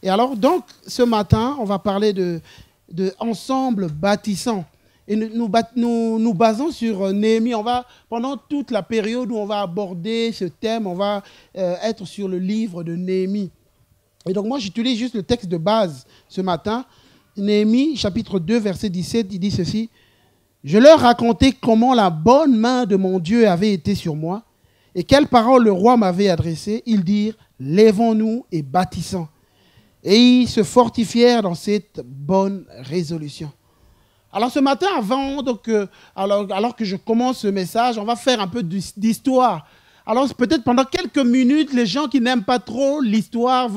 Et alors, donc, ce matin, on va parler de ensemble bâtissant. Et nous basons sur Néhémie. On va, pendant toute la période où on va aborder ce thème, on va être sur le livre de Néhémie. Et donc, moi, j'utilise juste le texte de base ce matin. Néhémie, chapitre 2, verset 17, il dit ceci. « Je leur racontai comment la bonne main de mon Dieu avait été sur moi et quelles paroles le roi m'avait adressées. Ils dirent, lèvons-nous et bâtissons. Et ils se fortifièrent dans cette bonne résolution. » Alors ce matin, alors que je commence ce message, on va faire un peu d'histoire. Alors peut-être pendant quelques minutes, les gens qui n'aiment pas trop l'histoire,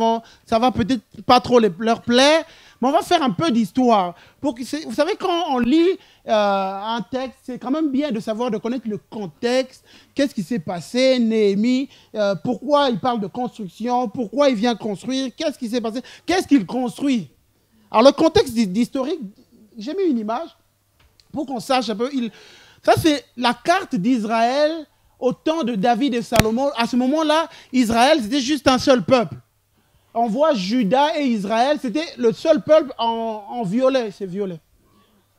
ça va peut-être pas trop leur plaire, mais on va faire un peu d'histoire. Vous savez, quand on lit un texte, c'est quand même bien de connaître le contexte, qu'est-ce qui s'est passé, Néhémie, pourquoi il parle de construction, pourquoi il vient construire, qu'est-ce qui s'est passé, qu'est-ce qu'il construit. Alors le contexte historique, j'ai mis une image pour qu'on sache un peu. Ça, c'est la carte d'Israël au temps de David et Salomon. À ce moment-là, Israël, c'était juste un seul peuple. On voit Juda et Israël, c'était le seul peuple en violet, c'est violet.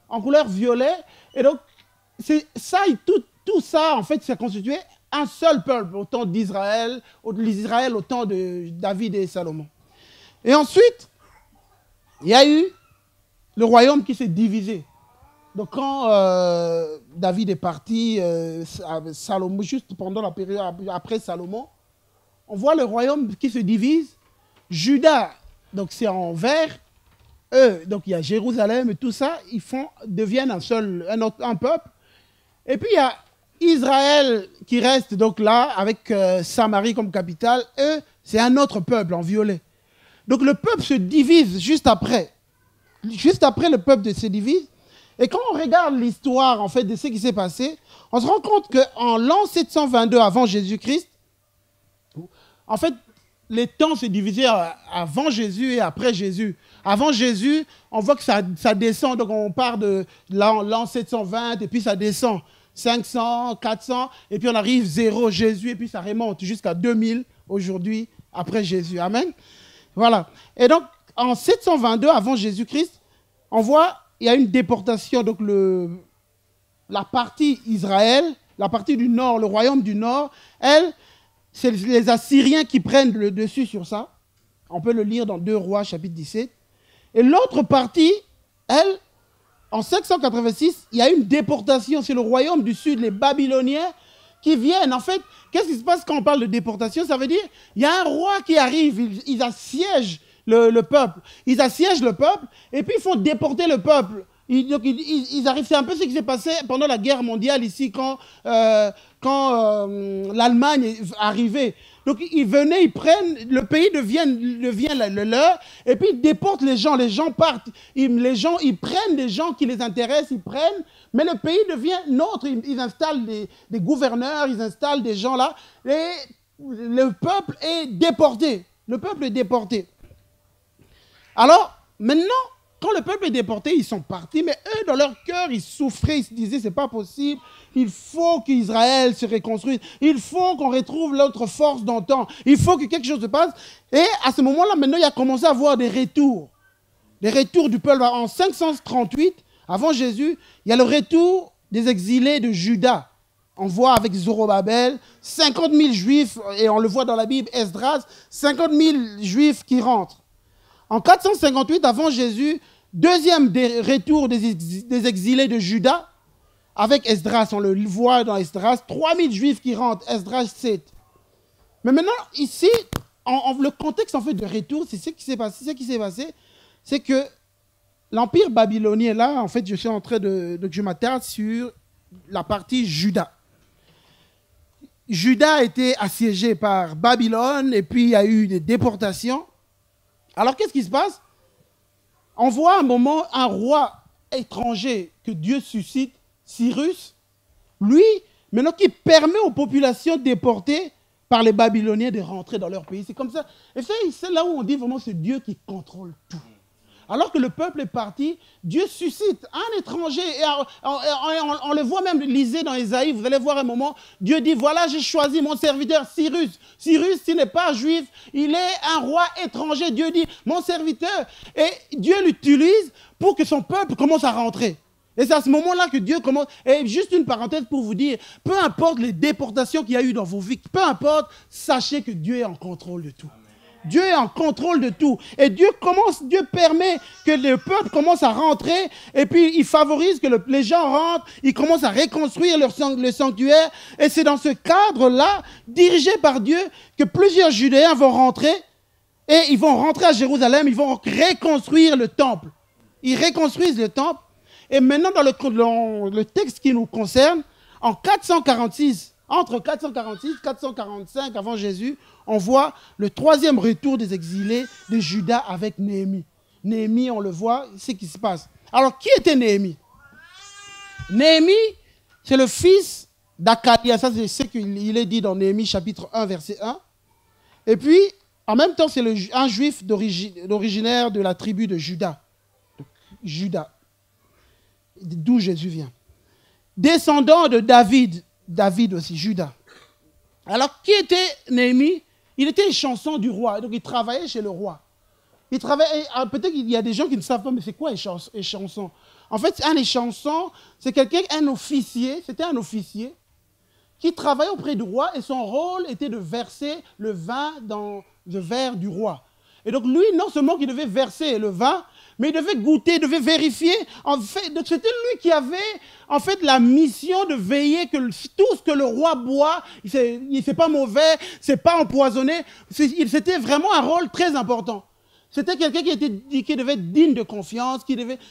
En couleur violet. Et donc, tout ça, en fait, ça constituait un seul peuple au temps d'Israël, l'Israël au temps de David et Salomon. Et ensuite, il y a eu le royaume qui s'est divisé. Donc quand David est parti, Salomon, juste pendant la période après Salomon, on voit le royaume qui se divise. Juda, donc c'est en vert. Donc il y a Jérusalem et tout ça, deviennent un peuple. Et puis il y a Israël qui reste donc là, avec Samarie comme capitale. Eux, c'est un autre peuple en violet. Donc le peuple se divise juste après. Juste après, le peuple se divise. Et quand on regarde l'histoire en fait, de ce qui s'est passé, on se rend compte qu'en l'an 722 avant Jésus-Christ, en fait, les temps se divisaient avant Jésus et après Jésus. Avant Jésus, on voit que ça descend. Donc on part de l'an 720 et puis ça descend. 500, 400, et puis on arrive 0, Jésus, et puis ça remonte jusqu'à 2000 aujourd'hui, après Jésus. Amen. Voilà. Et donc, en 722 avant Jésus-Christ, on voit il y a une déportation. Donc la partie Israël, la partie du nord, le royaume du nord, c'est les Assyriens qui prennent le dessus sur ça. On peut le lire dans 2 Rois, chapitre 17. Et l'autre partie, en 586, il y a une déportation. C'est le royaume du sud, les Babyloniens, qui viennent. En fait, qu'est-ce qui se passe quand on parle de déportation? Ça veut dire il y a un roi qui arrive, ils assiègent le peuple. Ils assiègent le peuple et puis ils font déporter le peuple. Ils arrivent, c'est un peu ce qui s'est passé pendant la guerre mondiale ici quand l'Allemagne est arrivée. Donc ils venaient, ils prennent, le pays devient le leur et puis ils déportent les gens partent. Les gens, ils prennent des gens qui les intéressent, ils prennent, mais le pays devient nôtre. Ils installent des gouverneurs, ils installent des gens là et le peuple est déporté. Le peuple est déporté. Alors, maintenant, quand le peuple est déporté, ils sont partis, mais eux, dans leur cœur, ils souffraient, ils se disaient, c'est pas possible, il faut qu'Israël se reconstruise, il faut qu'on retrouve notre force d'antan, il faut que quelque chose se passe. Et à ce moment-là, maintenant, il a commencé à avoir des retours du peuple. En 538, avant Jésus, il y a le retour des exilés de Juda. On voit avec Zorobabel, 50 000 juifs, et on le voit dans la Bible, Esdras, 50 000 juifs qui rentrent. En 458 avant Jésus, deuxième retour des exilés de Juda, avec Esdras, on le voit dans Esdras, 3000 juifs qui rentrent, Esdras 7. Mais maintenant, ici, le contexte en fait de retour, c'est ce qui s'est passé. Ce qui s'est passé, c'est que l'empire babylonien, là, en fait, je suis en train je m'attarde sur la partie Juda. Juda a été assiégé par Babylone, et puis il y a eu des déportations. Alors, qu'est-ce qui se passe? On voit un moment un roi étranger que Dieu suscite, Cyrus, lui, maintenant qui permet aux populations déportées par les Babyloniens de rentrer dans leur pays. C'est comme ça. Et c'est là où on dit vraiment que c'est Dieu qui contrôle tout. Alors que le peuple est parti, Dieu suscite un étranger. Et on le voit même, lisez dans Ésaïe, vous allez voir un moment, Dieu dit, voilà, j'ai choisi mon serviteur Cyrus. Cyrus, s'il n'est pas juif, il est un roi étranger. Dieu dit, mon serviteur. Et Dieu l'utilise pour que son peuple commence à rentrer. Et c'est à ce moment-là que Dieu commence. Et juste une parenthèse pour vous dire, peu importe les déportations qu'il y a eu dans vos vies, peu importe, sachez que Dieu est en contrôle de tout. Dieu est en contrôle de tout. Et Dieu permet que le peuple commence à rentrer et puis il favorise que les gens rentrent, ils commencent à reconstruire le sanctuaire. Et c'est dans ce cadre-là, dirigé par Dieu, que plusieurs Judéens vont rentrer et ils vont rentrer à Jérusalem, ils vont reconstruire le temple. Ils reconstruisent le temple. Et maintenant, dans le texte qui nous concerne, en 446, entre 446 et 445 avant Jésus, on voit le troisième retour des exilés de Juda avec Néhémie. Néhémie, on le voit, c'est ce qui se passe. Alors, qui était Néhémie? Néhémie, c'est le fils d'Akalia. Ça, c'est ce qu'il est dit dans Néhémie chapitre 1, verset 1. Et puis, en même temps, c'est un juif originaire de la tribu de Juda. Juda, d'où Jésus vient. Descendant de David. David aussi, Juda. Alors, qui était Néhémie? Il était échanson du roi, donc il travaillait chez le roi. Il travaillait, peut-être qu'il y a des gens qui ne savent pas, mais c'est quoi échanson? En fait, un échanson, c'est quelqu'un, un officier, c'était un officier qui travaillait auprès du roi et son rôle était de verser le vin dans le verre du roi. Et donc lui, non seulement qu'il devait verser le vin, mais il devait goûter, il devait vérifier. En fait, donc c'était lui qui avait en fait la mission de veiller que tout ce que le roi boit, c'est pas mauvais, c'est pas empoisonné. C'était vraiment un rôle très important. C'était quelqu'un qui devait être digne de confiance,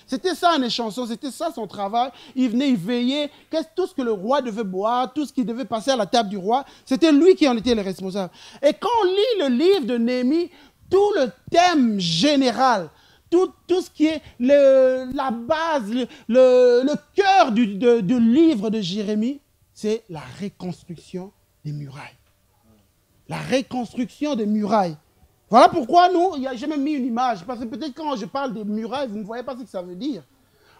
c'était ça un échanson, c'était ça son travail. Il venait, il veillait, tout ce que le roi devait boire, tout ce qui devait passer à la table du roi, c'était lui qui en était le responsable. Et quand on lit le livre de Néhémie, tout le thème général, tout ce qui est la base, le cœur du livre de Jérémie, c'est la reconstruction des murailles. La reconstruction des murailles. Voilà pourquoi j'ai même mis une image, parce que peut-être quand je parle des murailles, vous ne voyez pas ce que ça veut dire.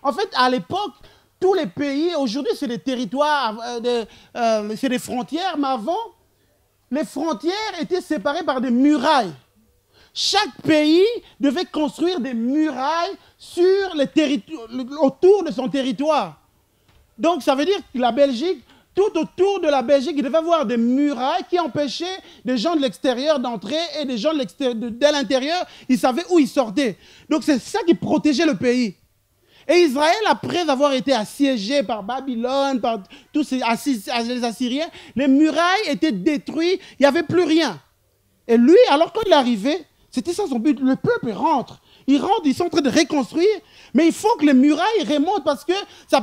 En fait, à l'époque, tous les pays, aujourd'hui c'est des territoires, c'est des frontières, mais avant, les frontières étaient séparées par des murailles. Chaque pays devait construire des murailles autour de son territoire. Donc, ça veut dire que la Belgique, tout autour de la Belgique, il devait y avoir des murailles qui empêchaient des gens de l'extérieur d'entrer et des gens de l'intérieur, ils savaient où ils sortaient. Donc, c'est ça qui protégeait le pays. Et Israël, après avoir été assiégé par Babylone, par tous les Assyriens, les murailles étaient détruites, il n'y avait plus rien. Et lui, alors quand il est arrivé, c'était ça son but. Le peuple rentre. Ils rentrent, ils sont en train de reconstruire. Mais il faut que les murailles remontent parce que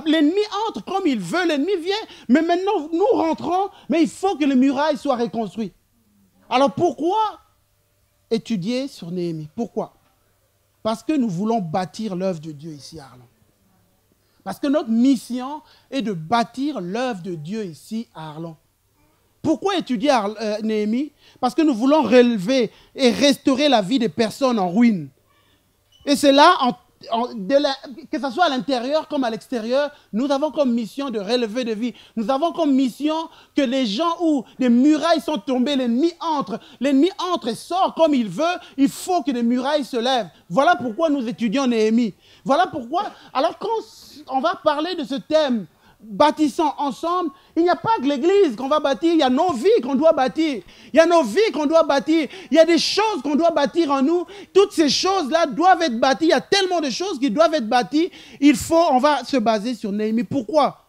l'ennemi entre comme il veut. L'ennemi vient. Mais maintenant, nous rentrons. Mais il faut que les murailles soient reconstruites. Alors pourquoi étudier sur Néhémie? Pourquoi? Parce que nous voulons bâtir l'œuvre de Dieu ici à Arlon. Parce que notre mission est de bâtir l'œuvre de Dieu ici à Arlon. Pourquoi étudier Néhémie? Parce que nous voulons relever et restaurer la vie des personnes en ruine. Et c'est là, que ce soit à l'intérieur comme à l'extérieur, nous avons comme mission de relever de vie. Nous avons comme mission que les gens où les murailles sont tombées, l'ennemi entre et sort comme il veut, il faut que les murailles se lèvent. Voilà pourquoi nous étudions Néhémie. Voilà pourquoi, alors quand on va parler de ce thème, bâtissant ensemble, il n'y a pas que l'église qu'on va bâtir, il y a nos vies qu'on doit bâtir. Il y a nos vies qu'on doit bâtir. Il y a des choses qu'on doit bâtir en nous. Toutes ces choses-là doivent être bâties. Il y a tellement de choses qui doivent être bâties. On va se baser sur Néhémie. Pourquoi?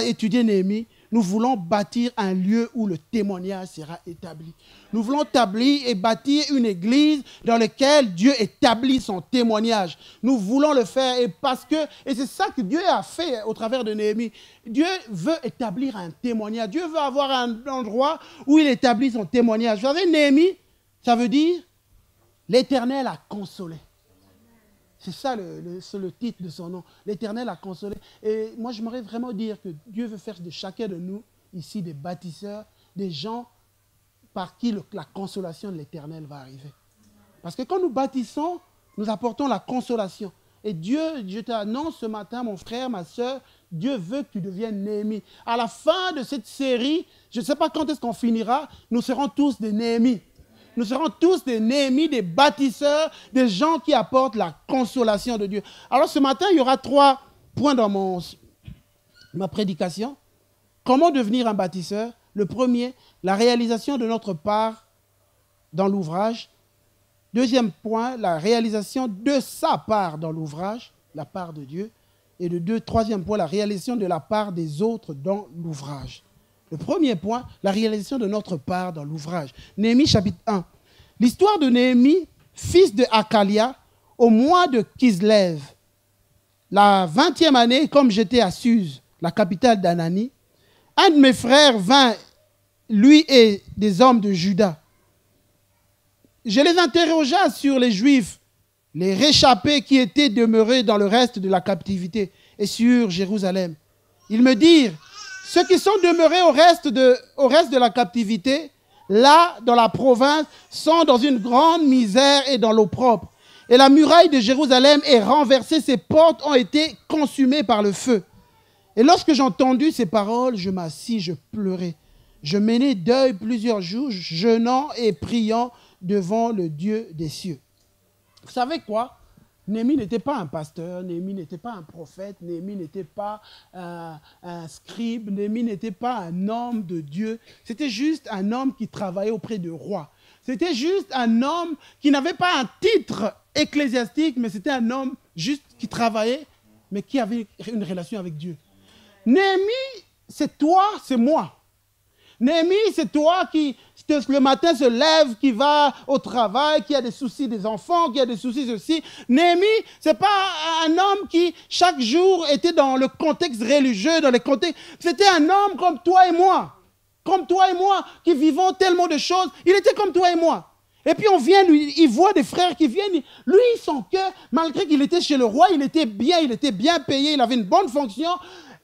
Étudier Néhémie. Nous voulons bâtir un lieu où le témoignage sera établi. Nous voulons établir et bâtir une église dans laquelle Dieu établit son témoignage. Nous voulons le faire et c'est ça que Dieu a fait au travers de Néhémie. Dieu veut établir un témoignage. Dieu veut avoir un endroit où il établit son témoignage. Vous savez, Néhémie, ça veut dire l'Éternel a consolé. C'est ça le titre de son nom. L'Éternel a consolé. Et moi, j'aimerais vraiment dire que Dieu veut faire de chacun de nous, ici, des bâtisseurs, des gens par qui la consolation de l'Éternel va arriver. Parce que quand nous bâtissons, nous apportons la consolation. Et Dieu, je t'annonce ce matin, mon frère, ma soeur, Dieu veut que tu deviennes Néhémie. À la fin de cette série, je ne sais pas quand est-ce qu'on finira, nous serons tous des Néhémies. Nous serons tous des Néhémies, des bâtisseurs, des gens qui apportent la consolation de Dieu. Alors ce matin, il y aura 3 points dans ma prédication. Comment devenir un bâtisseur? Le premier, la réalisation de notre part dans l'ouvrage. Deuxième point, la réalisation de sa part dans l'ouvrage, la part de Dieu. Et le troisième point, la réalisation de la part des autres dans l'ouvrage. Le premier point, la réalisation de notre part dans l'ouvrage. Néhémie chapitre 1. L'histoire de Néhémie, fils de Hakalia, au mois de Kislev, la 20e année, comme j'étais à Suse, la capitale d'Anani, un de mes frères vint, lui et des hommes de Juda. Je les interrogea sur les Juifs, les réchappés qui étaient demeurés dans le reste de la captivité et sur Jérusalem. Ils me dirent, ceux qui sont demeurés au reste de la captivité, là, dans la province, sont dans une grande misère et dans l'opprobre. Et la muraille de Jérusalem est renversée, ses portes ont été consumées par le feu. Et lorsque j'ai entendu ces paroles, je m'assis, je pleurais. Je menai deuil plusieurs jours, jeûnant et priant devant le Dieu des cieux. Vous savez quoi? Néhémie n'était pas un pasteur, Néhémie n'était pas un prophète, Néhémie n'était pas un scribe, Néhémie n'était pas un homme de Dieu. C'était juste un homme qui travaillait auprès du roi. C'était juste un homme qui n'avait pas un titre ecclésiastique, mais c'était un homme juste qui travaillait, mais qui avait une relation avec Dieu. Néhémie, c'est toi, c'est moi. Néhémie, c'est toi qui, le matin, se lève, qui va au travail, qui a des soucis des enfants, qui a des soucis ceci. Néhémie, ce n'est pas un homme qui, chaque jour, était dans le contexte religieux, dans les contextes. C'était un homme comme toi et moi. Comme toi et moi, qui vivons tellement de choses. Il était comme toi et moi. Et puis on vient, il voit des frères qui viennent. Lui, son cœur, malgré qu'il était chez le roi, il était bien payé, il avait une bonne fonction.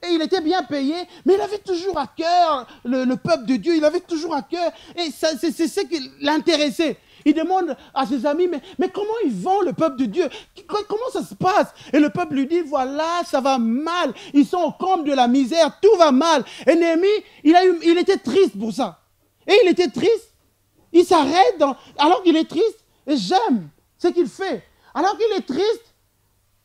Et il était bien payé, mais il avait toujours à cœur le peuple de Dieu, il avait toujours à cœur, et c'est ce qui l'intéressait. Il demande à ses amis, mais comment ils vont le peuple de Dieu? Comment ça se passe? Et le peuple lui dit, voilà, ça va mal, ils sont au comble de la misère, tout va mal. Et Néhémie, il était triste pour ça. Et il était triste, il s'arrête, alors qu'il est triste, et j'aime ce qu'il fait. Alors qu'il est triste,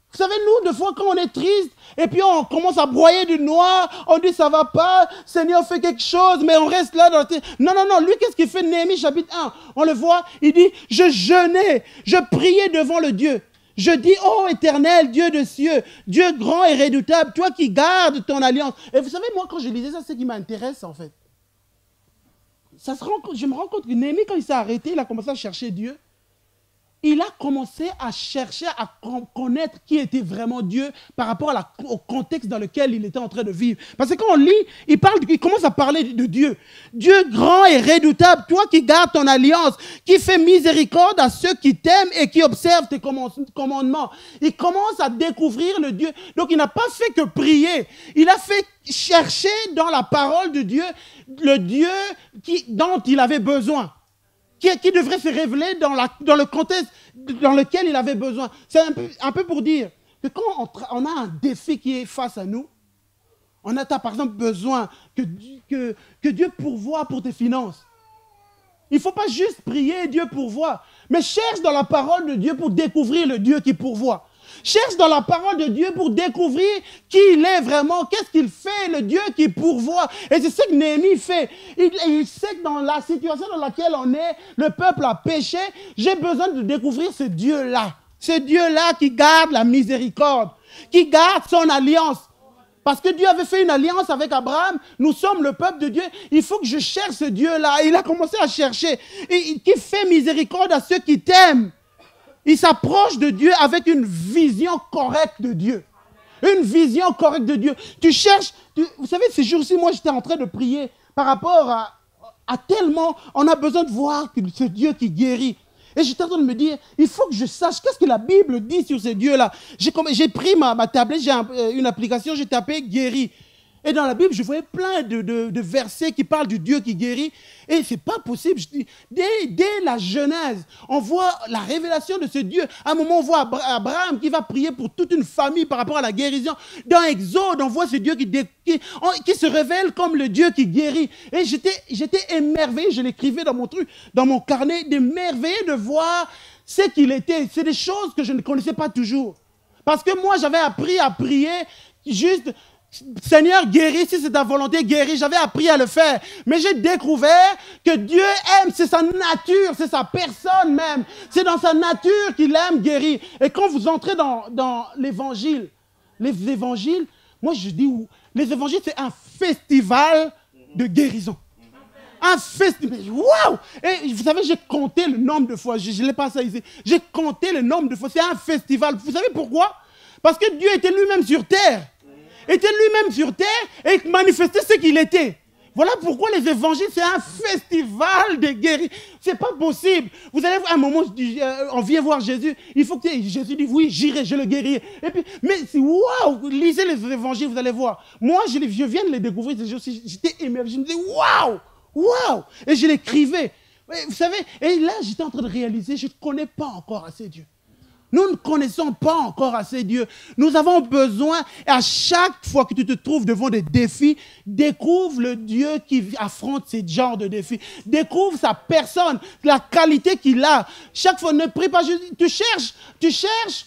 vous savez, nous, des fois, quand on est triste, et puis on commence à broyer du noir, on dit ça va pas, Seigneur fait quelque chose, mais on reste là dans la tête. Non, lui, qu'est-ce qu'il fait? Néhémie chapitre 1, on le voit, il dit, je jeûnais, je priais devant le Dieu. Je dis, ô Éternel, Dieu de cieux, Dieu grand et redoutable, toi qui gardes ton alliance. Et vous savez, moi, quand je lisais ça, c'est ce qui m'intéresse, en fait. Je me rends compte que Néhémie, quand il s'est arrêté, il a commencé à chercher Dieu. Il a commencé à chercher à connaître qui était vraiment Dieu par rapport au contexte dans lequel il était en train de vivre. Parce que quand on lit, il commence à parler de Dieu. Dieu grand et redoutable, toi qui gardes ton alliance, qui fais miséricorde à ceux qui t'aiment et qui observent tes commandements. Il commence à découvrir le Dieu. Donc il n'a pas fait que prier. Il a fait chercher dans la parole de Dieu le Dieu dont il avait besoin. Qui devrait se révéler dans le contexte dans lequel il avait besoin. C'est un peu pour dire que quand on a un défi qui est face à nous, on a par exemple besoin que Dieu pourvoie pour tes finances. Il ne faut pas juste prier Dieu pourvoit, mais cherche dans la parole de Dieu pour découvrir le Dieu qui pourvoit. Cherche dans la parole de Dieu pour découvrir qui il est vraiment, qu'est-ce qu'il fait, le Dieu qui pourvoit. Et c'est ce que Néhémie fait. Il sait que dans la situation dans laquelle on est, le peuple a péché, j'ai besoin de découvrir ce Dieu-là. Ce Dieu-là qui garde la miséricorde, qui garde son alliance. Parce que Dieu avait fait une alliance avec Abraham, nous sommes le peuple de Dieu, il faut que je cherche ce Dieu-là. Il a commencé à chercher, qui fait miséricorde à ceux qui t'aiment. Il s'approche de Dieu avec une vision correcte de Dieu. Une vision correcte de Dieu. Tu cherches, vous savez, ces jours-ci, moi, j'étais en train de prier par rapport à tellement, on a besoin de voir ce Dieu qui guérit. Et j'étais en train de me dire, il faut que je sache qu'est-ce que la Bible dit sur ce Dieu-là. J'ai pris ma tablette, j'ai une application, j'ai tapé guéri. Et dans la Bible, je voyais plein de versets qui parlent du Dieu qui guérit. Et ce n'est pas possible. Je dis, dès la Genèse, on voit la révélation de ce Dieu. À un moment, on voit Abraham qui va prier pour toute une famille par rapport à la guérison. Dans Exode, on voit ce Dieu qui se révèle comme le Dieu qui guérit. Et j'étais émerveillé, je l'écrivais dans mon truc, dans mon carnet, d'émerveillé de voir ce qu'il était. C'est des choses que je ne connaissais pas toujours. Parce que moi, j'avais appris à prier juste... Seigneur, guéris, si c'est ta volonté, guéris. J'avais appris à le faire. Mais j'ai découvert que Dieu aime, c'est sa nature, c'est sa personne même. C'est dans sa nature qu'il aime guérir. Et quand vous entrez dans l'évangile, les évangiles, moi je dis, les évangiles, c'est un festival de guérison. Un festival. Waouh! Et vous savez, j'ai compté le nombre de fois. Je ne l'ai pas ça ici. J'ai compté le nombre de fois. C'est un festival. Vous savez pourquoi? Parce que Dieu était lui-même sur terre. Était lui-même sur terre et manifestait ce qu'il était. Voilà pourquoi les évangiles, c'est un festival de guérison. Ce n'est pas possible. Vous allez voir, à un moment, on vient voir Jésus. Il faut que Jésus dise, oui, j'irai, je le guérirai. Et puis, mais waouh, lisez les évangiles, vous allez voir. Moi, je viens de les découvrir. J'étais émerveillé. Je me disais, waouh, waouh. Et je l'écrivais. Vous savez, et là, j'étais en train de réaliser, je ne connais pas encore assez Dieu. Nous ne connaissons pas encore assez Dieu. Nous avons besoin, à chaque fois que tu te trouves devant des défis, découvre le Dieu qui affronte ces genres de défis. Découvre sa personne, la qualité qu'il a. Chaque fois, ne prie pas juste. Tu cherches,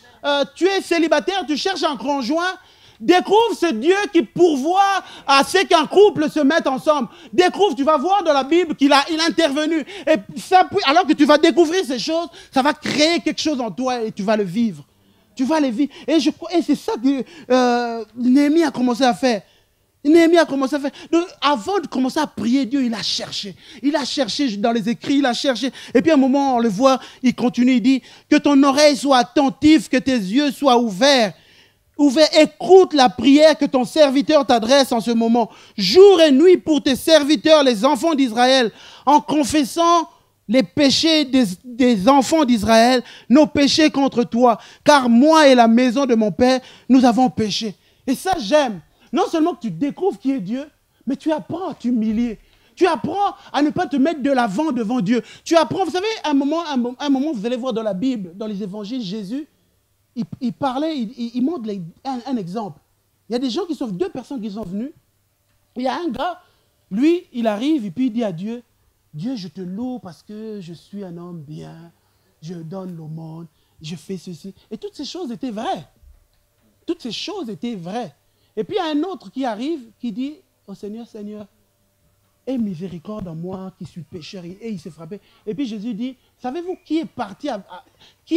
tu es célibataire, tu cherches un conjoint. Découvre ce Dieu qui pourvoit à ce qu'un couple se mette ensemble. Découvre, tu vas voir dans la Bible qu'il a intervenu. Et ça, alors que tu vas découvrir ces choses, ça va créer quelque chose en toi et tu vas le vivre. Tu vas le vivre. Et c'est ça que Néhémie a commencé à faire. Néhémie a commencé à faire. Donc, avant de commencer à prier Dieu, il a cherché. Il a cherché dans les écrits, il a cherché. Et puis à un moment, on le voit, il continue, il dit que ton oreille soit attentive, que tes yeux soient ouverts. Écoute la prière que ton serviteur t'adresse en ce moment, jour et nuit pour tes serviteurs, les enfants d'Israël, en confessant les péchés des enfants d'Israël, nos péchés contre toi, car moi et la maison de mon père, nous avons péché. Et ça, j'aime. Non seulement que tu découvres qui est Dieu, mais tu apprends à t'humilier. Tu apprends à ne pas te mettre de l'avant devant Dieu. Tu apprends, vous savez, un moment, vous allez voir dans la Bible, dans les évangiles, Jésus, il parlait, il montre un exemple. Il y a des gens deux personnes qui sont venues. Il y a un gars, lui, il arrive et puis il dit à Dieu, Dieu, je te loue parce que je suis un homme bien, je donne l'aumône, je fais ceci. Et toutes ces choses étaient vraies. Toutes ces choses étaient vraies. Et puis il y a un autre qui arrive, qui dit, oh Seigneur, Seigneur, aie miséricorde en moi qui suis pécheur. Et il s'est frappé. Et puis Jésus dit, savez-vous qui est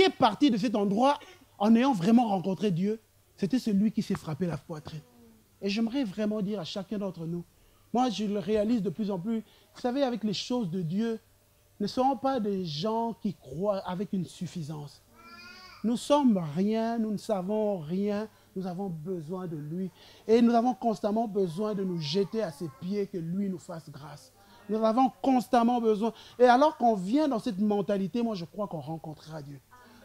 parti de cet endroit en ayant vraiment rencontré Dieu? C'était celui qui s'est frappé la poitrine. Et j'aimerais vraiment dire à chacun d'entre nous, moi je le réalise de plus en plus, vous savez, avec les choses de Dieu, ne serons pas des gens qui croient avec une suffisance. Nous sommes rien, nous ne savons rien, nous avons besoin de lui. Et nous avons constamment besoin de nous jeter à ses pieds, que lui nous fasse grâce. Nous avons constamment besoin. Et alors qu'on vient dans cette mentalité, moi je crois qu'on rencontrera Dieu.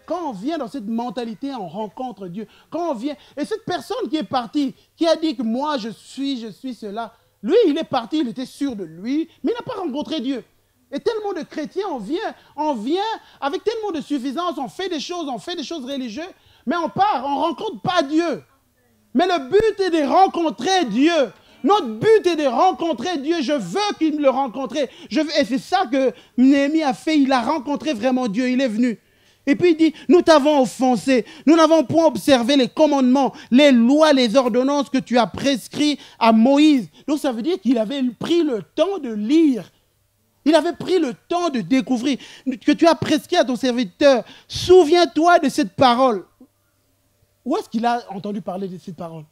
Quand on vient dans cette mentalité, on rencontre Dieu. Quand on vient, et cette personne qui est partie, qui a dit que moi je suis cela, lui il est parti, il était sûr de lui, mais il n'a pas rencontré Dieu. Et tellement de chrétiens, on vient avec tellement de suffisance, on fait des choses religieuses, mais on part, on ne rencontre pas Dieu. Mais le but est de rencontrer Dieu. Notre but est de rencontrer Dieu. Je veux qu'il le rencontre. Et c'est ça que Néhémie a fait. Il a rencontré vraiment Dieu. Il est venu. Et puis il dit, nous t'avons offensé. Nous n'avons point observé les commandements, les lois, les ordonnances que tu as prescrits à Moïse. Donc ça veut dire qu'il avait pris le temps de lire. Il avait pris le temps de découvrir que tu as prescrit à ton serviteur. Souviens-toi de cette parole. Où est-ce qu'il a entendu parler de cette parole?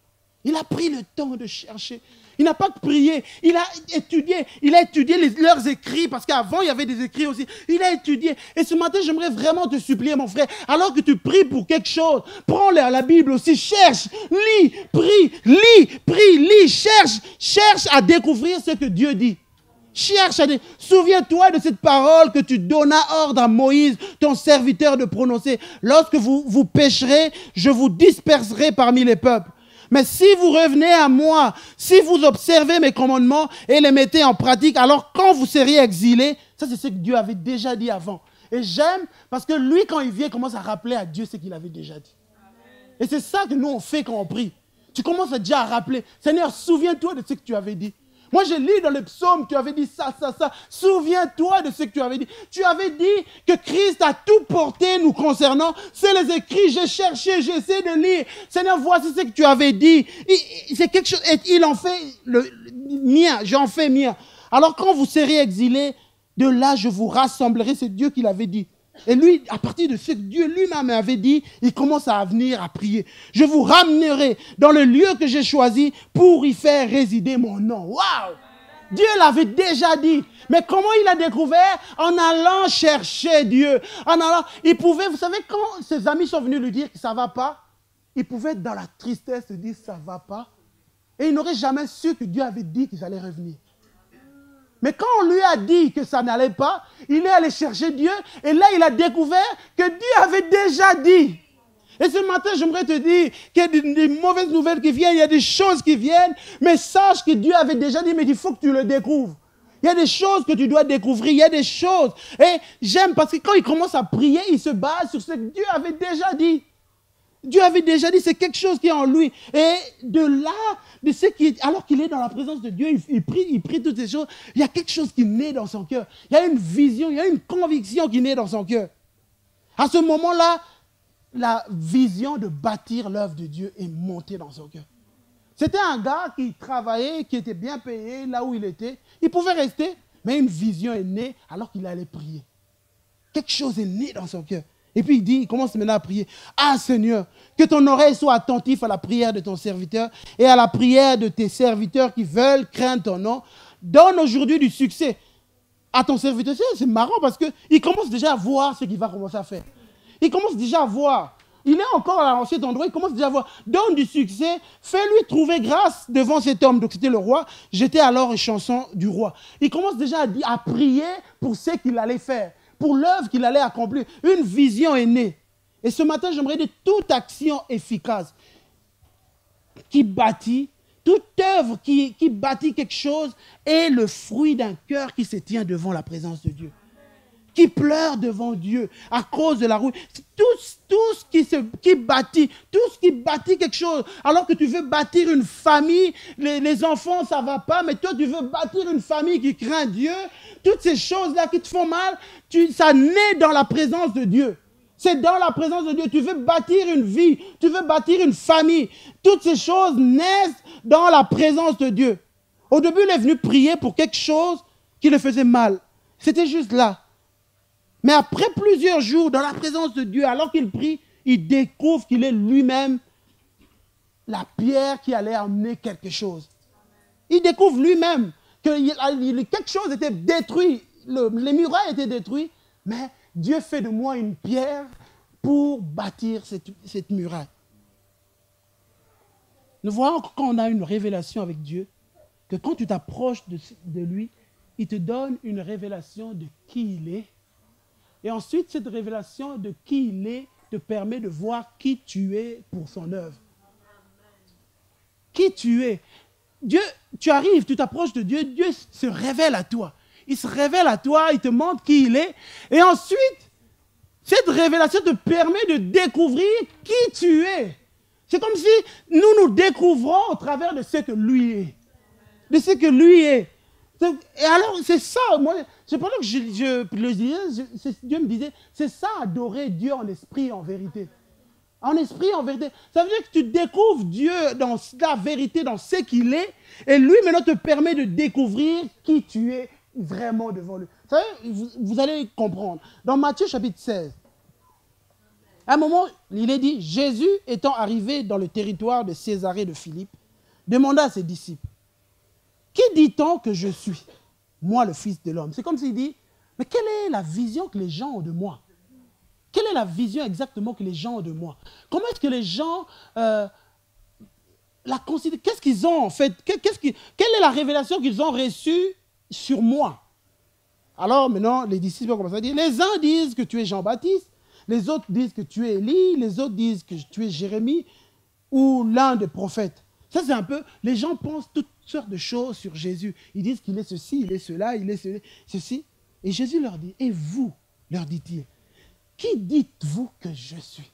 Il a pris le temps de chercher. Il n'a pas prié. Il a étudié leurs écrits, parce qu'avant, il y avait des écrits aussi. Il a étudié. Et ce matin, j'aimerais vraiment te supplier, mon frère, alors que tu pries pour quelque chose, prends la Bible aussi, cherche, lis, prie, lis, cherche à découvrir ce que Dieu dit. Souviens-toi de cette parole que tu donnas ordre à Moïse, ton serviteur, de prononcer. Lorsque vous pécherez, je vous disperserai parmi les peuples. Mais si vous revenez à moi, si vous observez mes commandements et les mettez en pratique, alors quand vous seriez exilés, ça c'est ce que Dieu avait déjà dit avant. Et j'aime parce que lui, quand il vient, il commence à rappeler à Dieu ce qu'il avait déjà dit. Et c'est ça que nous on fait quand on prie. Tu commences déjà à rappeler, Seigneur, souviens-toi de ce que tu avais dit. Moi, je lis dans le psaume, tu avais dit ça, ça, ça. Souviens-toi de ce que tu avais dit. Tu avais dit que Christ a tout porté nous concernant. C'est les écrits, j'ai cherché, j'essaie de lire. Seigneur, voici ce que tu avais dit. C'est quelque chose, et il en fait le mien, j'en fais mien. Alors quand vous serez exilés, de là je vous rassemblerai, c'est Dieu qui l'avait dit. Et lui, à partir de ce que Dieu lui-même avait dit, il commence à venir à prier. Je vous ramènerai dans le lieu que j'ai choisi pour y faire résider mon nom. Waouh! Dieu l'avait déjà dit. Mais comment il a découvert? En allant chercher Dieu. En allant, il pouvait, vous savez, quand ses amis sont venus lui dire que ça ne va pas, il pouvait être dans la tristesse se dire ça ne va pas. Et il n'aurait jamais su que Dieu avait dit qu'ils allaient revenir. Mais quand on lui a dit que ça n'allait pas, il est allé chercher Dieu et là il a découvert que Dieu avait déjà dit. Et ce matin, j'aimerais te dire qu'il y a des mauvaises nouvelles qui viennent, il y a des choses qui viennent, mais sache que Dieu avait déjà dit, mais il faut que tu le découvres. Il y a des choses que tu dois découvrir, il y a des choses. Et j'aime parce que quand il commence à prier, il se base sur ce que Dieu avait déjà dit. Dieu avait déjà dit, c'est quelque chose qui est en lui. Et de là, de ce qui, alors qu'il est dans la présence de Dieu, il prie toutes ces choses, il y a quelque chose qui naît dans son cœur. Il y a une vision, il y a une conviction qui naît dans son cœur. À ce moment-là, la vision de bâtir l'œuvre de Dieu est montée dans son cœur. C'était un gars qui travaillait, qui était bien payé là où il était. Il pouvait rester, mais une vision est née alors qu'il allait prier. Quelque chose est né dans son cœur. Et puis il commence maintenant à prier. Ah Seigneur, que ton oreille soit attentive à la prière de ton serviteur et à la prière de tes serviteurs qui veulent craindre ton nom. Donne aujourd'hui du succès à ton serviteur. C'est marrant parce qu'il commence déjà à voir ce qu'il va commencer à faire. Il commence déjà à voir. Il est encore à cet endroit, il commence déjà à voir. Donne du succès, fais-lui trouver grâce devant cet homme. Donc c'était le roi. J'étais alors une chanson du roi. Il commence déjà à prier pour ce qu'il allait faire, pour l'œuvre qu'il allait accomplir. Une vision est née. Et ce matin, j'aimerais dire toute action efficace qui bâtit, toute œuvre qui bâtit quelque chose est le fruit d'un cœur qui se tient devant la présence de Dieu, qui pleure devant Dieu à cause de la route. Tout ce qui bâtit quelque chose, alors que tu veux bâtir une famille, les enfants, ça ne va pas, mais toi, tu veux bâtir une famille qui craint Dieu, toutes ces choses-là qui te font mal, ça naît dans la présence de Dieu. C'est dans la présence de Dieu. Tu veux bâtir une vie, tu veux bâtir une famille. Toutes ces choses naissent dans la présence de Dieu. Au début, il est venu prier pour quelque chose qui le faisait mal. C'était juste là. Mais après plusieurs jours dans la présence de Dieu, alors qu'il prie, il découvre qu'il est lui-même la pierre qui allait amener quelque chose. Il découvre lui-même que quelque chose était détruit. Les murailles étaient détruites, mais Dieu fait de moi une pierre pour bâtir cette muraille. Nous voyons que quand on a une révélation avec Dieu, que quand tu t'approches de lui, il te donne une révélation de qui il est. Et ensuite, cette révélation de qui il est te permet de voir qui tu es pour son œuvre. Qui tu es. Dieu, tu arrives, tu t'approches de Dieu, Dieu se révèle à toi. Il se révèle à toi, il te montre qui il est. Et ensuite, cette révélation te permet de découvrir qui tu es. C'est comme si nous découvrons au travers de ce que lui est. De ce que lui est. Et alors, c'est ça, moi, c'est pendant que je le disais, Dieu me disait, c'est ça, adorer Dieu en esprit et en vérité. En esprit et en vérité. Ça veut dire que tu découvres Dieu dans la vérité, dans ce qu'il est, et lui, maintenant, te permet de découvrir qui tu es vraiment devant lui. Vous savez, vous allez comprendre. Dans Matthieu chapitre 16, à un moment, il est dit, Jésus étant arrivé dans le territoire de Césarée de Philippe, demanda à ses disciples, qui dit-on que je suis, moi le Fils de l'homme? C'est comme s'il dit, mais quelle est la vision que les gens ont de moi? Quelle est la vision exactement que les gens ont de moi? Comment est-ce que les gens la considèrent? Qu'est-ce qu'ils ont en fait? Quelle est la révélation qu'ils ont reçue sur moi? Alors maintenant, les disciples ont commencé à dire, les uns disent que tu es Jean-Baptiste, les autres disent que tu es Élie, les autres disent que tu es Jérémie. ou l'un des prophètes. Ça, c'est un peu... Les gens pensent toutes sortes de choses sur Jésus. Ils disent qu'il est ceci, il est cela, il est ceci. Et Jésus leur dit, et vous, leur dit-il, qui dites-vous que je suis?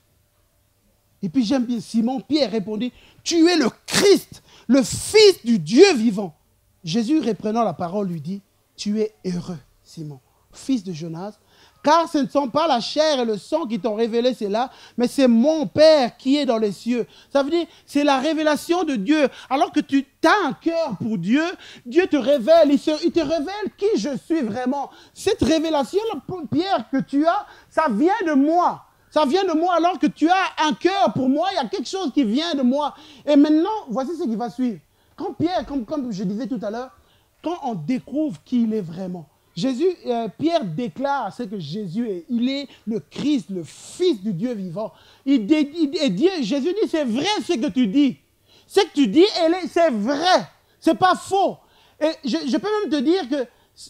Et puis j'aime bien Simon, Pierre répondit, tu es le Christ, le Fils du Dieu vivant. Jésus, reprenant la parole, lui dit, tu es heureux, Simon, fils de Jonas, car ce ne sont pas la chair et le sang qui t'ont révélé cela, mais c'est mon Père qui est dans les cieux. Ça veut dire, c'est la révélation de Dieu. Alors que tu as un cœur pour Dieu, Dieu te révèle, il te révèle qui je suis vraiment. Cette révélation, Pierre, que tu as, ça vient de moi. Ça vient de moi alors que tu as un cœur pour moi, il y a quelque chose qui vient de moi. Et maintenant, voici ce qui va suivre. Quand Pierre, comme je disais tout à l'heure, quand on découvre qui il est vraiment, Pierre déclare ce que Jésus est. Il est le Christ, le Fils du Dieu vivant. Jésus dit, c'est vrai ce que tu dis. Ce que tu dis, c'est vrai. Ce n'est pas faux. Et je peux même te dire que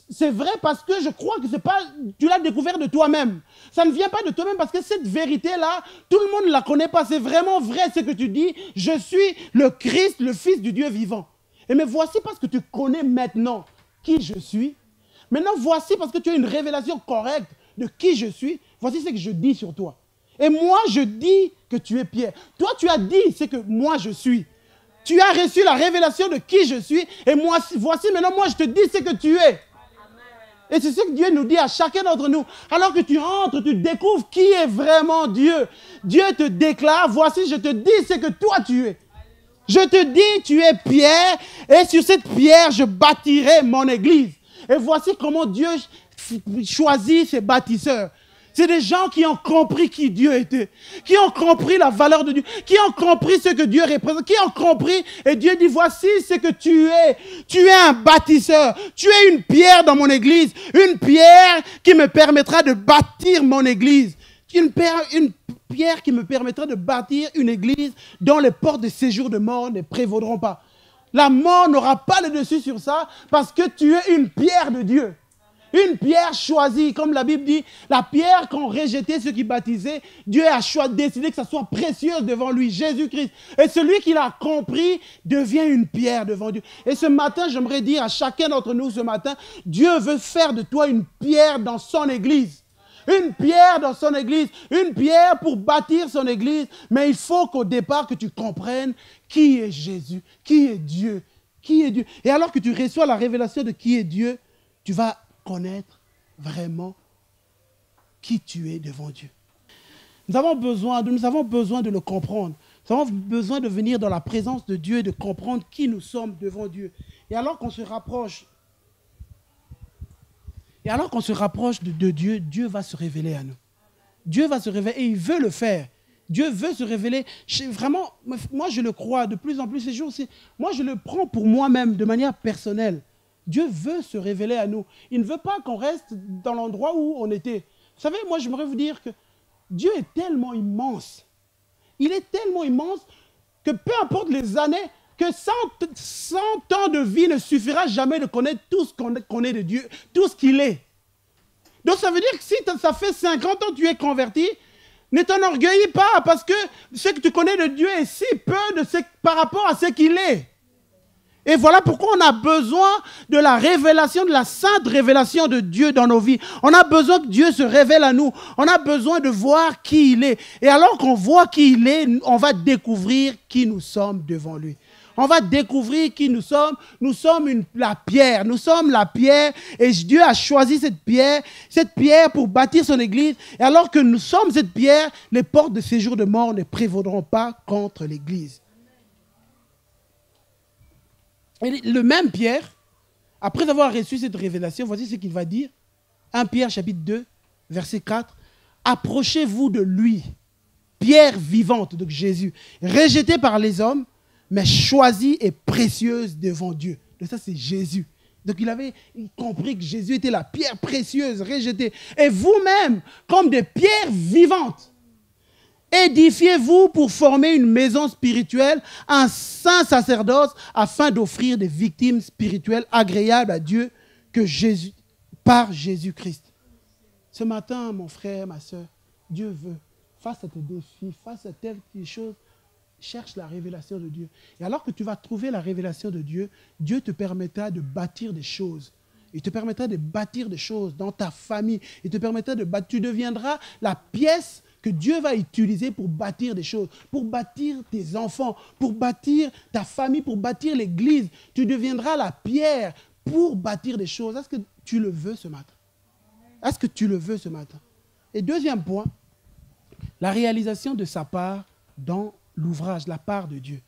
c'est vrai parce que je crois que c'est pas, tu l'as découvert de toi-même. Ça ne vient pas de toi-même parce que cette vérité-là, tout le monde ne la connaît pas. C'est vraiment vrai ce que tu dis. Je suis le Christ, le Fils du Dieu vivant. Et mais voici parce que tu connais maintenant qui je suis. Maintenant, voici parce que tu as une révélation correcte de qui je suis. Voici ce que je dis sur toi. Et moi, je dis que tu es Pierre. Toi, tu as dit ce que moi je suis. Tu as reçu la révélation de qui je suis. Et moi, voici maintenant, moi, je te dis ce que tu es. Et c'est ce que Dieu nous dit à chacun d'entre nous. Alors que tu entres, tu découvres qui est vraiment Dieu. Dieu te déclare, voici, je te dis ce que toi tu es. Je te dis, tu es Pierre, et sur cette pierre, je bâtirai mon église. Et voici comment Dieu choisit ses bâtisseurs. C'est des gens qui ont compris qui Dieu était, qui ont compris la valeur de Dieu, qui ont compris ce que Dieu représente, qui ont compris. Et Dieu dit, voici ce que tu es. Tu es un bâtisseur. Tu es une pierre dans mon église. Une pierre qui me permettra de bâtir mon église. Une pierre qui me permettra de bâtir une église dont les portes de séjour de mort ne prévaudront pas. La mort n'aura pas le dessus sur ça parce que tu es une pierre de Dieu. Une pierre choisie, comme la Bible dit, la pierre qu'ont rejeté ceux qui baptisaient, Dieu a décidé que ça soit précieuse devant lui, Jésus-Christ. Et celui qui l'a compris devient une pierre devant Dieu. Et ce matin, j'aimerais dire à chacun d'entre nous ce matin, Dieu veut faire de toi une pierre dans son église. Une pierre dans son église, une pierre pour bâtir son église. Mais il faut qu'au départ que tu comprennes qui est Jésus, qui est Dieu, qui est Dieu. Et alors que tu reçois la révélation de qui est Dieu, tu vas connaître vraiment qui tu es devant Dieu. Nous avons besoin de le comprendre. Nous avons besoin de venir dans la présence de Dieu et de comprendre qui nous sommes devant Dieu. Et alors qu'on se rapproche, de Dieu, Dieu va se révéler à nous. Dieu va se révéler et il veut le faire. Dieu veut se révéler. Vraiment, moi je le crois de plus en plus ces jours-ci. Moi je le prends pour moi-même de manière personnelle. Dieu veut se révéler à nous. Il ne veut pas qu'on reste dans l'endroit où on était. Vous savez, moi, j'aimerais vous dire que Dieu est tellement immense. Il est tellement immense que peu importe les années, que 100 ans de vie ne suffira jamais de connaître tout ce qu'on connaît de Dieu, tout ce qu'il est. Donc, ça veut dire que si ça fait 50 ans que tu es converti, ne t'enorgueillis pas parce que ce que tu connais de Dieu est si peu par rapport à ce qu'il est. Et voilà pourquoi on a besoin de la révélation, de la sainte révélation de Dieu dans nos vies. On a besoin que Dieu se révèle à nous. On a besoin de voir qui il est. Et alors qu'on voit qui il est, on va découvrir qui nous sommes devant lui. On va découvrir qui nous sommes. Nous sommes la pierre. Nous sommes la pierre. Et Dieu a choisi cette pierre pour bâtir son église. Et alors que nous sommes cette pierre, les portes de séjour de mort ne prévaudront pas contre l'église. Et le même Pierre, après avoir reçu cette révélation, voici ce qu'il va dire. 1 Pierre chapitre 2, verset 4. Approchez-vous de lui, pierre vivante, donc Jésus, rejetée par les hommes, mais choisie et précieuse devant Dieu. Donc ça, c'est Jésus. Donc il avait compris que Jésus était la pierre précieuse, rejetée. Et vous-même, comme des pierres vivantes, édifiez-vous pour former une maison spirituelle, un saint sacerdoce, afin d'offrir des victimes spirituelles agréables à Dieu par Jésus-Christ. Ce matin, mon frère, ma soeur, Dieu veut, face à tes défis, face à telle chose, cherche la révélation de Dieu. Et alors que tu vas trouver la révélation de Dieu, Dieu te permettra de bâtir des choses. Il te permettra de bâtir des choses dans ta famille. Il te permettra de bâtir. Tu deviendras la pièce que Dieu va utiliser pour bâtir des choses, pour bâtir tes enfants, pour bâtir ta famille, pour bâtir l'église. Tu deviendras la pierre pour bâtir des choses. Est-ce que tu le veux ce matin? Est-ce que tu le veux ce matin? Et deuxième point, la réalisation de sa part dans l'ouvrage, la part de Dieu.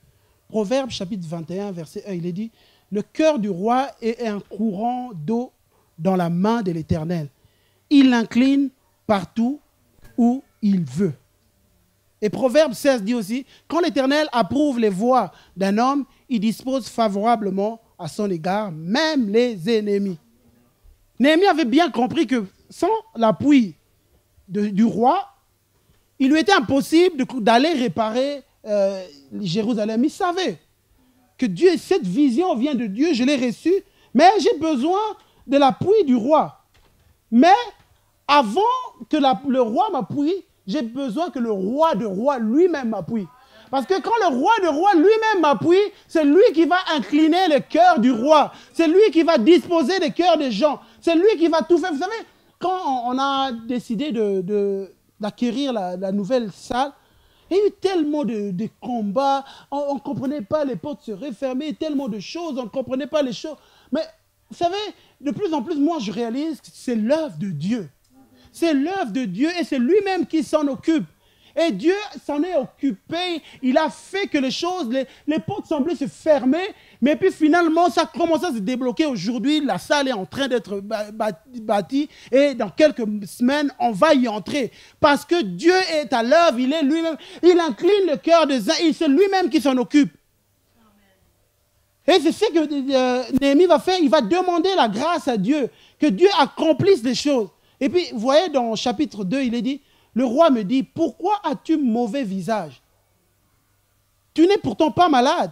Proverbe chapitre 21, verset 1, il est dit, « Le cœur du roi est un courant d'eau dans la main de l'Éternel. Il l'incline partout où il veut. » Et Proverbe 16 dit aussi, « Quand l'Éternel approuve les voies d'un homme, il dispose favorablement à son égard, même les ennemis. » Néhémie avait bien compris que sans l'appui du roi, il lui était impossible d'aller réparer Jérusalem. Il savait que Dieu, cette vision vient de Dieu, je l'ai reçue, mais j'ai besoin de l'appui du roi. Mais avant que le roi m'appuie, j'ai besoin que le roi de roi lui-même m'appuie. Parce que quand le roi de roi lui-même m'appuie, c'est lui qui va incliner le cœur du roi. C'est lui qui va disposer des cœurs des gens. C'est lui qui va tout faire. Vous savez, quand on a décidé d'acquérir la nouvelle salle, il y a eu tellement de combats, on ne comprenait pas, les portes se refermaient, tellement de choses, on ne comprenait pas les choses. Mais vous savez, de plus en plus, moi je réalise que c'est l'œuvre de Dieu. C'est l'œuvre de Dieu et c'est lui-même qui s'en occupe. Et Dieu s'en est occupé, il a fait que les choses, les portes semblaient se fermer, mais puis finalement, ça commence à se débloquer. Aujourd'hui, la salle est en train d'être bâtie et dans quelques semaines, on va y entrer. Parce que Dieu est à l'œuvre, il est lui-même, il incline le cœur des uns, et c'est lui-même qui s'en occupe. Et c'est ce que Néhémie va faire, il va demander la grâce à Dieu, que Dieu accomplisse des choses. Et puis, vous voyez, dans chapitre 2, il est dit, le roi me dit, pourquoi as-tu mauvais visage? Tu n'es pourtant pas malade.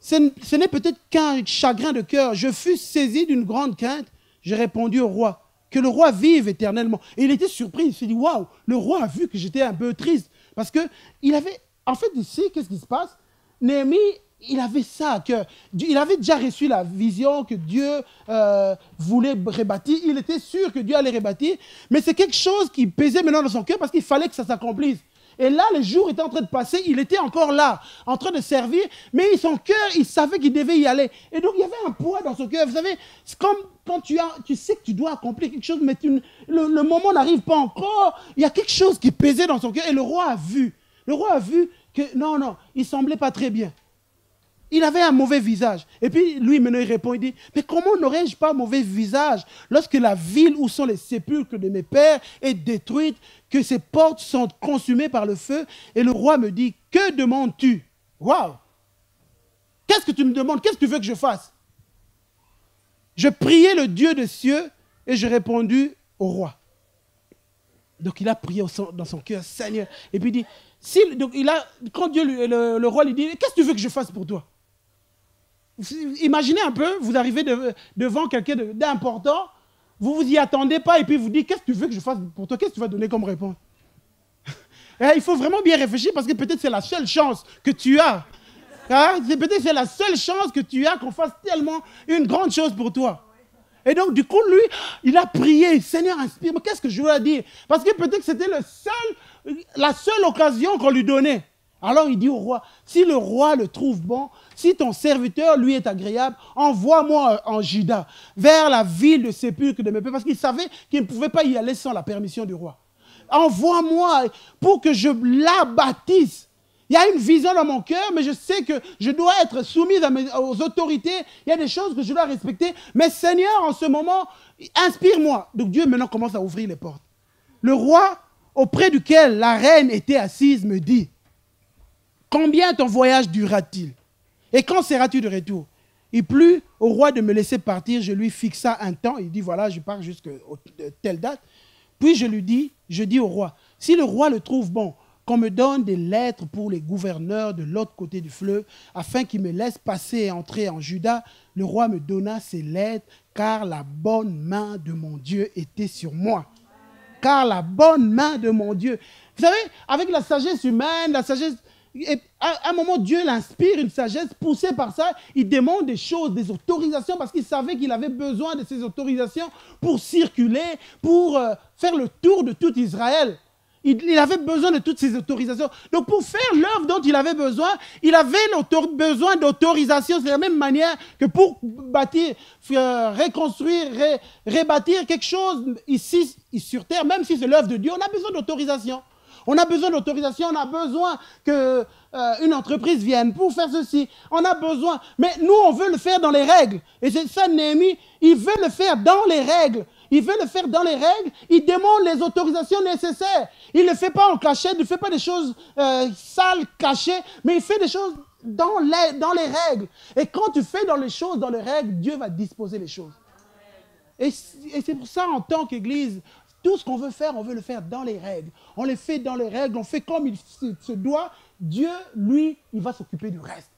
Ce n'est peut-être qu'un chagrin de cœur. Je fus saisi d'une grande crainte. J'ai répondu au roi, que le roi vive éternellement. Et il était surpris, il s'est dit, waouh, le roi a vu que j'étais un peu triste. Parce qu'il avait, en fait, ici, qu'est-ce qui se passe? Néhémie, il avait ça à cœur. Il avait déjà reçu la vision que Dieu voulait rebâtir. Il était sûr que Dieu allait rebâtir. Mais c'est quelque chose qui pesait maintenant dans son cœur parce qu'il fallait que ça s'accomplisse. Et là, le jour était en train de passer. Il était encore là, en train de servir. Mais son cœur, il savait qu'il devait y aller. Et donc, il y avait un poids dans son cœur. Vous savez, c'est comme quand tu sais que tu dois accomplir quelque chose, mais le moment n'arrive pas encore. Il y a quelque chose qui pesait dans son cœur. Et le roi a vu. Le roi a vu que non, il ne semblait pas très bien. Il avait un mauvais visage. Et puis, lui, maintenant, il répond, il dit, mais comment n'aurais-je pas un mauvais visage lorsque la ville où sont les sépulcres de mes pères est détruite, que ses portes sont consumées par le feu? Et le roi me dit, que demandes-tu? Waouh! Qu'est-ce que tu me demandes? Qu'est-ce que tu veux que je fasse? Je priai le Dieu des cieux et je répondis au roi. Donc, il a prié dans son cœur, Seigneur. Et puis, il dit, quand le roi lui dit, qu'est-ce que tu veux que je fasse pour toi? Imaginez un peu, vous arrivez devant quelqu'un d'important, vous ne vous y attendez pas et puis vous dites, qu'est-ce que tu veux que je fasse pour toi? Qu'est-ce que tu vas donner comme réponse? Il faut vraiment bien réfléchir parce que peut-être c'est la seule chance que tu as. Peut-être c'est la seule chance que tu as qu'on fasse tellement une grande chose pour toi. Et donc, du coup, lui, il a prié, Seigneur, inspire-moi, qu'est-ce que je dois dire? Parce que peut-être que c'était la seule occasion qu'on lui donnait. Alors il dit au roi, si le roi le trouve bon, si ton serviteur lui est agréable, envoie-moi en Juda, vers la ville de sépulcre de mes pères, parce qu'il savait qu'il ne pouvait pas y aller sans la permission du roi. Envoie-moi pour que je la bâtisse. Il y a une vision dans mon cœur, mais je sais que je dois être soumise aux autorités. Il y a des choses que je dois respecter. Mais Seigneur, en ce moment, inspire-moi. Donc Dieu maintenant commence à ouvrir les portes. Le roi, auprès duquel la reine était assise, me dit, combien ton voyage durera-t-il? Et quand seras-tu de retour? Il plut au roi de me laisser partir. Je lui fixa un temps. Il dit, voilà, je pars jusqu'à telle date. Puis je dis au roi, si le roi le trouve bon, qu'on me donne des lettres pour les gouverneurs de l'autre côté du fleuve, afin qu'ils me laissent passer et entrer en Juda. Le roi me donna ces lettres, car la bonne main de mon Dieu était sur moi. Car la bonne main de mon Dieu. Vous savez, avec la sagesse humaine, la sagesse... À un moment, Dieu l'inspire une sagesse, poussé par ça, il demande des choses, des autorisations, parce qu'il savait qu'il avait besoin de ces autorisations pour circuler, pour faire le tour de tout Israël. Il avait besoin de toutes ces autorisations. Donc, pour faire l'œuvre dont il avait besoin, il avait besoin d'autorisation. C'est de la même manière que pour bâtir, reconstruire, rebâtir quelque chose ici sur terre, même si c'est l'œuvre de Dieu, on a besoin d'autorisation. On a besoin d'autorisation, on a besoin qu'une entreprise vienne pour faire ceci. On a besoin, mais nous, on veut le faire dans les règles. Et c'est ça, Néhémie, il veut le faire dans les règles. Il veut le faire dans les règles, il demande les autorisations nécessaires. Il ne le fait pas en cachette, il ne fait pas des choses sales, cachées, mais il fait des choses dans les règles. Et quand tu fais dans les choses, dans les règles, Dieu va disposer les choses. Et c'est pour ça, en tant qu'Église, tout ce qu'on veut faire, on veut le faire dans les règles. On les fait dans les règles, on fait comme il se doit. Dieu, lui, il va s'occuper du reste.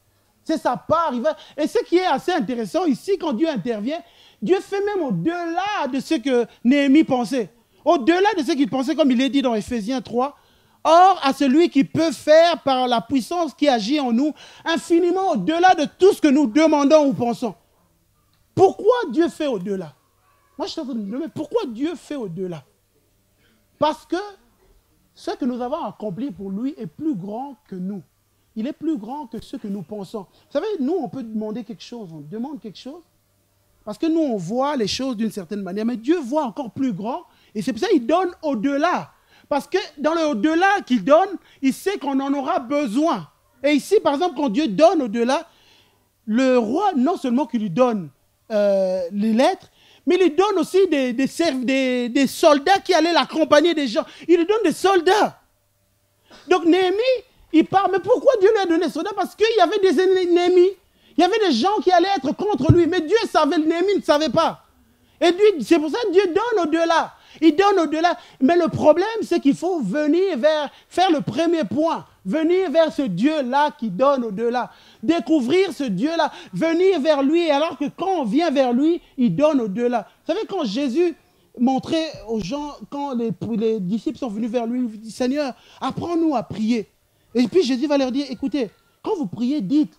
C'est sa part. Et ce qui est assez intéressant ici, quand Dieu intervient, Dieu fait même au-delà de ce que Néhémie pensait. Au-delà de ce qu'il pensait, comme il est dit dans Éphésiens 3. Or, à celui qui peut faire par la puissance qui agit en nous, infiniment au-delà de tout ce que nous demandons ou pensons. Pourquoi Dieu fait au-delà? Moi, je suis en train de me demander, pourquoi Dieu fait au-delà? Parce que ce que nous avons accompli pour lui est plus grand que nous. Il est plus grand que ce que nous pensons. Vous savez, nous, on peut demander quelque chose, on demande quelque chose, parce que nous, on voit les choses d'une certaine manière, mais Dieu voit encore plus grand, et c'est pour ça qu'il donne au-delà. Parce que dans le au-delà qu'il donne, il sait qu'on en aura besoin. Et ici, par exemple, quand Dieu donne au-delà, le roi, non seulement qu'il lui donne les lettres, mais il lui donne aussi des soldats qui allaient l'accompagner des gens. Il lui donne des soldats. Donc Néhémie, il part. Mais pourquoi Dieu lui a donné des soldats? Parce qu'il y avait des ennemis. Il y avait des gens qui allaient être contre lui. Mais Dieu savait, Néhémie ne savait pas. Et c'est pour ça que Dieu donne au-delà. Il donne au-delà. Mais le problème, c'est qu'il faut venir faire le premier point. Venir vers ce Dieu-là qui donne au-delà. Découvrir ce Dieu-là. Venir vers lui. Alors que quand on vient vers lui, il donne au-delà. Vous savez, quand Jésus montrait aux gens, quand les disciples sont venus vers lui, il dit, Seigneur, apprends-nous à prier. Et puis Jésus va leur dire, écoutez, quand vous priez, dites,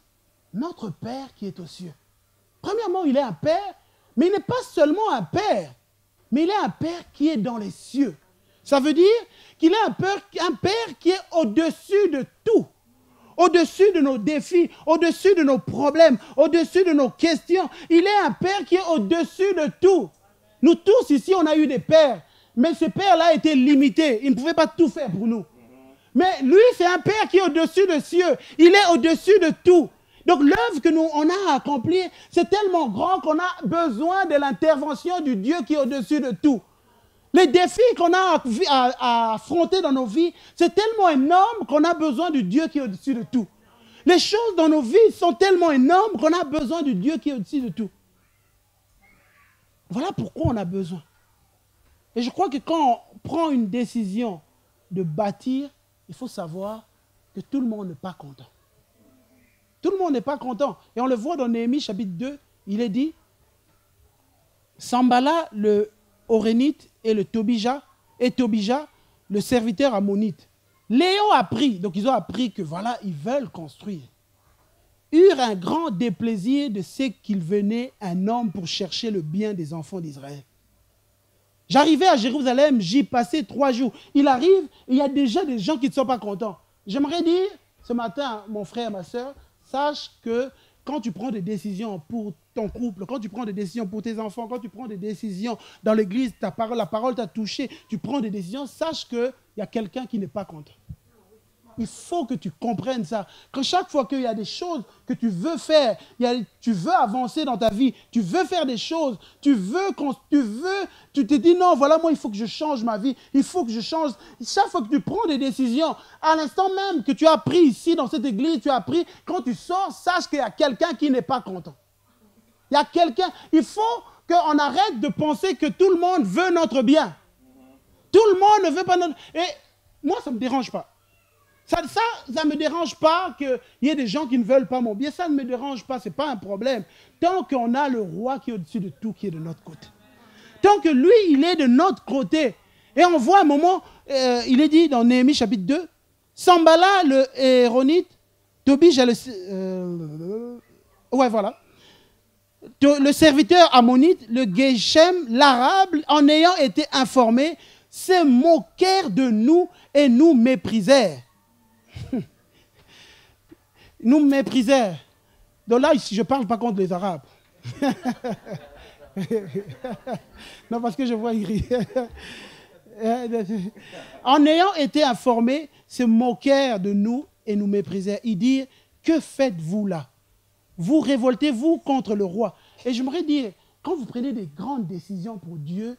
notre Père qui est aux cieux. Premièrement, il est un Père, mais il n'est pas seulement un Père, mais il est un Père qui est dans les cieux. Ça veut dire qu'il est un Père qui est au-dessus de tout. Au-dessus de nos défis, au-dessus de nos problèmes, au-dessus de nos questions. Il est un Père qui est au-dessus de tout. Nous tous ici, on a eu des pères, mais ce père-là était limité. Il ne pouvait pas tout faire pour nous. Mais lui, c'est un Père qui est au-dessus des cieux. Il est au-dessus de tout. Donc l'œuvre que on a accomplie, c'est tellement grand qu'on a besoin de l'intervention du Dieu qui est au-dessus de tout. Les défis qu'on a à affronter dans nos vies, c'est tellement énorme qu'on a besoin du Dieu qui est au-dessus de tout. Les choses dans nos vies sont tellement énormes qu'on a besoin du Dieu qui est au-dessus de tout. Voilà pourquoi on a besoin. Et je crois que quand on prend une décision de bâtir, il faut savoir que tout le monde n'est pas content. Tout le monde n'est pas content. Et on le voit dans Néhémie chapitre 2, il est dit, Sambala le Horénite et Tobija, le serviteur ammonite. Léo a appris, donc ils ont appris que voilà, ils veulent construire. Eurent un grand déplaisir de ce qu'il venait un homme pour chercher le bien des enfants d'Israël. J'arrivais à Jérusalem, j'y passais 3 jours. Il arrive, il y a déjà des gens qui ne sont pas contents. J'aimerais dire, ce matin, mon frère, ma soeur, sache que quand tu prends des décisions pour ton couple, quand tu prends des décisions pour tes enfants, quand tu prends des décisions dans l'église, la parole t'a touché, tu prends des décisions, sache qu'il y a quelqu'un qui n'est pas content. Il faut que tu comprennes ça. Que chaque fois qu'il y a des choses que tu veux faire, tu veux avancer dans ta vie, tu veux faire des choses, tu te dis non, voilà, moi, il faut que je change ma vie, il faut que je change. Chaque fois que tu prends des décisions, à l'instant même que tu as pris ici dans cette église, tu as pris, quand tu sors, sache qu'il y a quelqu'un qui n'est pas content. Il y a quelqu'un, il faut qu'on arrête de penser que tout le monde veut notre bien. Tout le monde ne veut pas notre... Et moi, ça ne me dérange pas. Ça ne me dérange pas qu'il y ait des gens qui ne veulent pas mon bien. Ça ne me dérange pas, ce n'est pas un problème. Tant qu'on a le roi qui est au-dessus de tout, qui est de notre côté. Tant que lui, il est de notre côté. Et on voit un moment, il est dit dans Néhémie chapitre 2, Sambala le Héronite Tobie, ouais, voilà. Le serviteur ammonite, le Geshem, l'arabe, en ayant été informés, se moquèrent de nous et nous méprisèrent. Nous méprisèrent. Donc là, je ne parle pas contre les Arabes. Non, parce que je vois ils rient. En ayant été informés, se moquèrent de nous et nous méprisèrent. Ils dirent, que faites-vous là? Vous révoltez-vous contre le roi. Et j'aimerais dire, quand vous prenez des grandes décisions pour Dieu,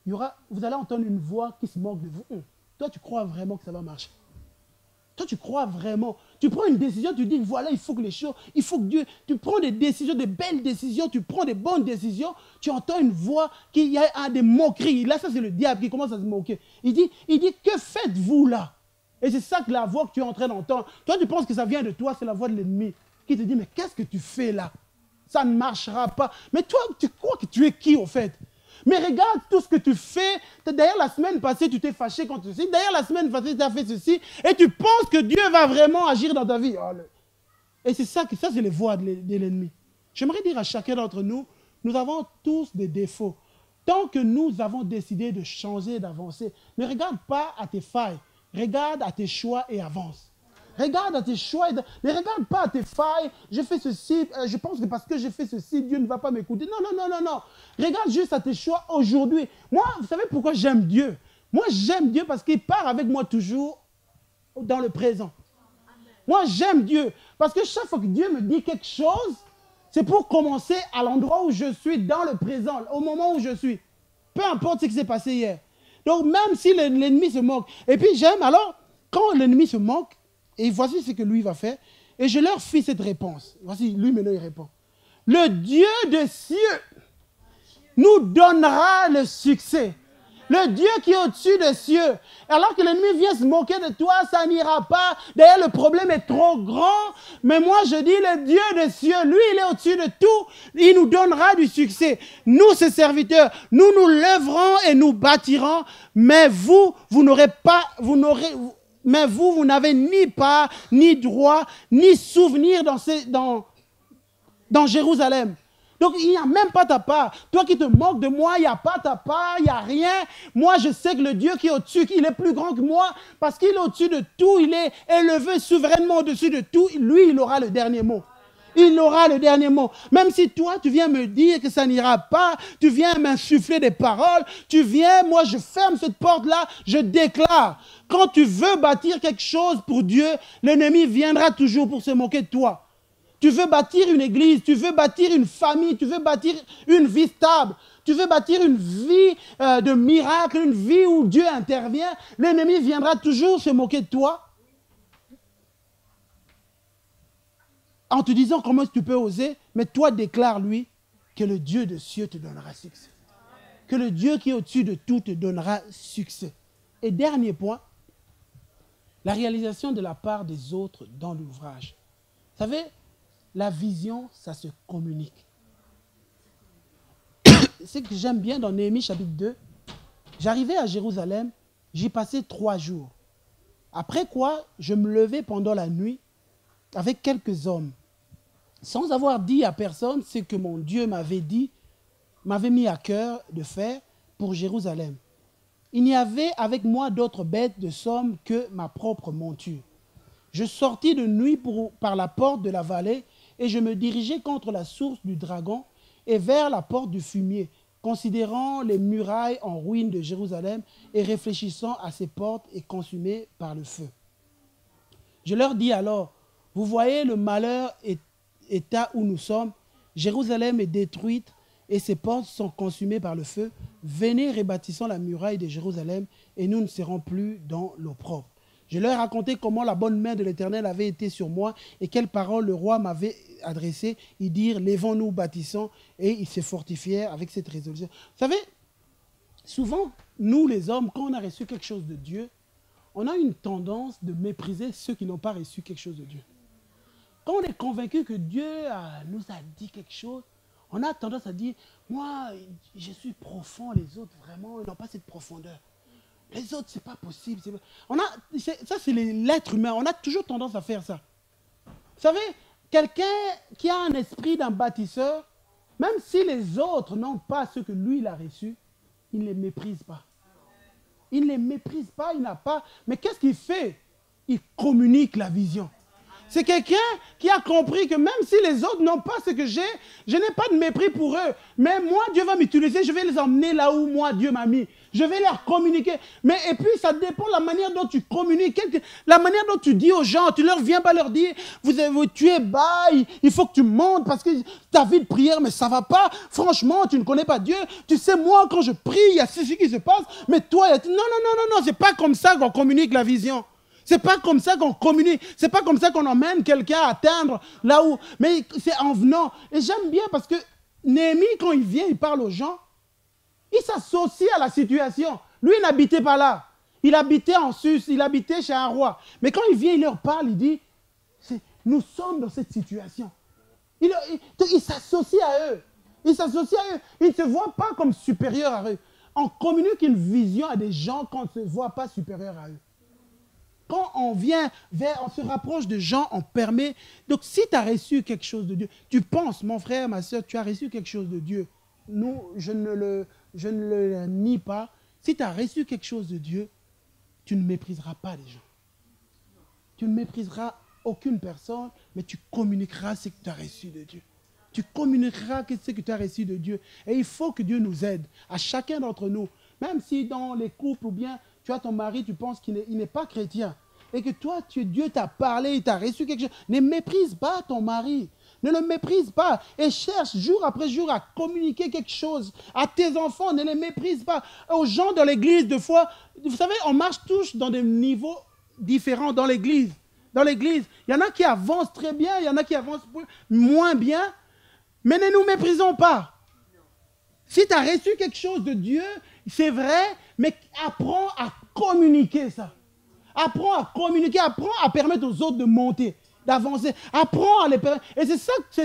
vous allez entendre une voix qui se moque de vous. Toi, tu crois vraiment que ça va marcher? Toi, tu crois vraiment? Tu prends une décision, tu dis, voilà, il faut que les choses, il faut que Dieu, tu prends des décisions, des belles décisions, tu prends des bonnes décisions, tu entends une voix qui a des moqueries. Là, ça, c'est le diable qui commence à se moquer. Il dit, que faites-vous là? Et c'est ça que la voix que tu es en train d'entendre. Toi, tu penses que ça vient de toi, c'est la voix de l'ennemi qui te dit, mais qu'est-ce que tu fais là? Ça ne marchera pas. Mais toi, tu crois que tu es qui, au fait? Mais regarde tout ce que tu fais. D'ailleurs, la semaine passée, tu t'es fâché contre ceci. D'ailleurs, la semaine passée, tu as fait ceci. Et tu penses que Dieu va vraiment agir dans ta vie. Et c'est ça, c'est les voix de l'ennemi. J'aimerais dire à chacun d'entre nous, nous avons tous des défauts. Tant que nous avons décidé de changer, d'avancer, ne regarde pas à tes failles. Regarde à tes choix et avance. Regarde à tes choix, ne regarde pas à tes failles. Je fais ceci, je pense que parce que j'ai fait ceci, Dieu ne va pas m'écouter. Non, non, non, non, non. Regarde juste à tes choix aujourd'hui. Moi, vous savez pourquoi j'aime Dieu? Moi, j'aime Dieu parce qu'il part avec moi toujours dans le présent. Moi, j'aime Dieu parce que chaque fois que Dieu me dit quelque chose, c'est pour commencer à l'endroit où je suis, dans le présent, au moment où je suis. Peu importe ce qui s'est passé hier. Donc, même si l'ennemi se moque. Et puis, j'aime, alors, quand l'ennemi se moque, et voici ce que lui va faire. Et je leur fis cette réponse. Voici, lui maintenant il répond. Le Dieu des cieux nous donnera le succès. Le Dieu qui est au-dessus des cieux. Alors que l'ennemi vient se moquer de toi, ça n'ira pas. D'ailleurs, le problème est trop grand. Mais moi, je dis, le Dieu des cieux, lui, il est au-dessus de tout. Il nous donnera du succès. Nous, ses serviteurs, nous nous lèverons et nous bâtirons. Mais vous n'aurez pas, mais vous n'avez ni part, ni droit, ni souvenir dans Jérusalem. Donc, il n'y a même pas ta part. Toi qui te moques de moi, il n'y a pas ta part, il n'y a rien. Moi, je sais que le Dieu qui est au-dessus, il est plus grand que moi, parce qu'il est au-dessus de tout, il est élevé souverainement au-dessus de tout. Lui, il aura le dernier mot. Il aura le dernier mot. Même si toi, tu viens me dire que ça n'ira pas, tu viens m'insuffler des paroles, tu viens, moi, je ferme cette porte-là, je déclare. Quand tu veux bâtir quelque chose pour Dieu, l'ennemi viendra toujours pour se moquer de toi. Tu veux bâtir une église, tu veux bâtir une famille, tu veux bâtir une vie stable, tu veux bâtir une vie de miracle, une vie où Dieu intervient, l'ennemi viendra toujours se moquer de toi. En te disant comment tu peux oser, mais toi déclare-lui que le Dieu des cieux te donnera succès. Que le Dieu qui est au-dessus de tout te donnera succès. Et dernier point, la réalisation de la part des autres dans l'ouvrage. Vous savez, la vision, ça se communique. Ce que j'aime bien dans Néhémie chapitre 2, j'arrivais à Jérusalem, j'y passais 3 jours. Après quoi, je me levais pendant la nuit avec quelques hommes, sans avoir dit à personne ce que mon Dieu m'avait dit, m'avait mis à cœur de faire pour Jérusalem. Il n'y avait avec moi d'autres bêtes de somme que ma propre monture. Je sortis de nuit par la porte de la vallée et je me dirigeais contre la source du dragon et vers la porte du fumier, considérant les murailles en ruine de Jérusalem et réfléchissant à ces portes et consumées par le feu. Je leur dis alors, vous voyez le malheur état où nous sommes, Jérusalem est détruite et ses portes sont consumées par le feu. Venez, rebâtissons la muraille de Jérusalem et nous ne serons plus dans l'opprobre. Je leur ai raconté comment la bonne main de l'Éternel avait été sur moi et quelles paroles le roi m'avait adressées. Ils dirent, lèvons-nous, bâtissons, et ils se fortifièrent avec cette résolution. Vous savez, souvent, nous les hommes, quand on a reçu quelque chose de Dieu, on a une tendance de mépriser ceux qui n'ont pas reçu quelque chose de Dieu. Quand on est convaincu que Dieu nous a dit quelque chose, on a tendance à dire, moi, je suis profond, les autres, vraiment, ils n'ont pas cette profondeur. Les autres, ce n'est pas possible. Ça, c'est l'être humain. On a toujours tendance à faire ça. savez, quelqu'un qui a un esprit d'un bâtisseur, même si les autres n'ont pas ce que lui, il a reçu, il ne les méprise pas. Il ne les méprise pas, il n'a pas... Mais qu'est-ce qu'il fait? Il communique la vision. C'est quelqu'un qui a compris que même si les autres n'ont pas ce que j'ai, je n'ai pas de mépris pour eux. Mais moi, Dieu va m'utiliser, je vais les emmener là où moi, Dieu m'a mis. Je vais leur communiquer. Mais et puis, ça dépend de la manière dont tu communiques. La manière dont tu dis aux gens, tu leur viens pas leur dire, tu es bas, il faut que tu montes parce que ta vie de prière, mais ça va pas. Franchement, tu ne connais pas Dieu. Tu sais, moi, quand je prie, il y a ceci qui se passe. Mais toi, non, non, non, non, non, c'est pas comme ça qu'on communique la vision. C'est pas comme ça qu'on communique. C'est pas comme ça qu'on emmène quelqu'un à atteindre là où... Mais c'est en venant. Et j'aime bien parce que Néhémie, quand il vient, il parle aux gens, il s'associe à la situation. Lui, il n'habitait pas là. Il habitait en Sus, il habitait chez un roi. Mais quand il vient, il leur parle, il dit, nous sommes dans cette situation. Il s'associe à eux. Il s'associe à eux. Il ne se voit pas comme supérieur à eux. On communique une vision à des gens qu'on ne se voit pas supérieur à eux. Quand on vient on se rapproche de gens, on permet. Donc, si tu as reçu quelque chose de Dieu, tu penses, mon frère, ma soeur, tu as reçu quelque chose de Dieu. Nous, je ne le nie pas. Si tu as reçu quelque chose de Dieu, tu ne mépriseras pas les gens. Tu ne mépriseras aucune personne, mais tu communiqueras ce que tu as reçu de Dieu. Tu communiqueras ce que tu as reçu de Dieu. Et il faut que Dieu nous aide, à chacun d'entre nous. Même si dans les couples ou bien tu as ton mari, tu penses qu'il n'est pas chrétien. Et que toi, Dieu t'a parlé, il t'a reçu quelque chose. Ne méprise pas ton mari. Ne le méprise pas. Et cherche jour après jour à communiquer quelque chose à tes enfants. Ne les méprise pas. Aux gens dans l'église, des fois, vous savez, on marche tous dans des niveaux différents dans l'église. Dans l'église, il y en a qui avancent très bien, il y en a qui avancent moins bien. Mais ne nous méprisons pas. Si tu as reçu quelque chose de Dieu, c'est vrai, mais apprends à communiquer ça. Apprends à communiquer, apprends à permettre aux autres de monter, d'avancer. Apprends à les permettre. Et c'est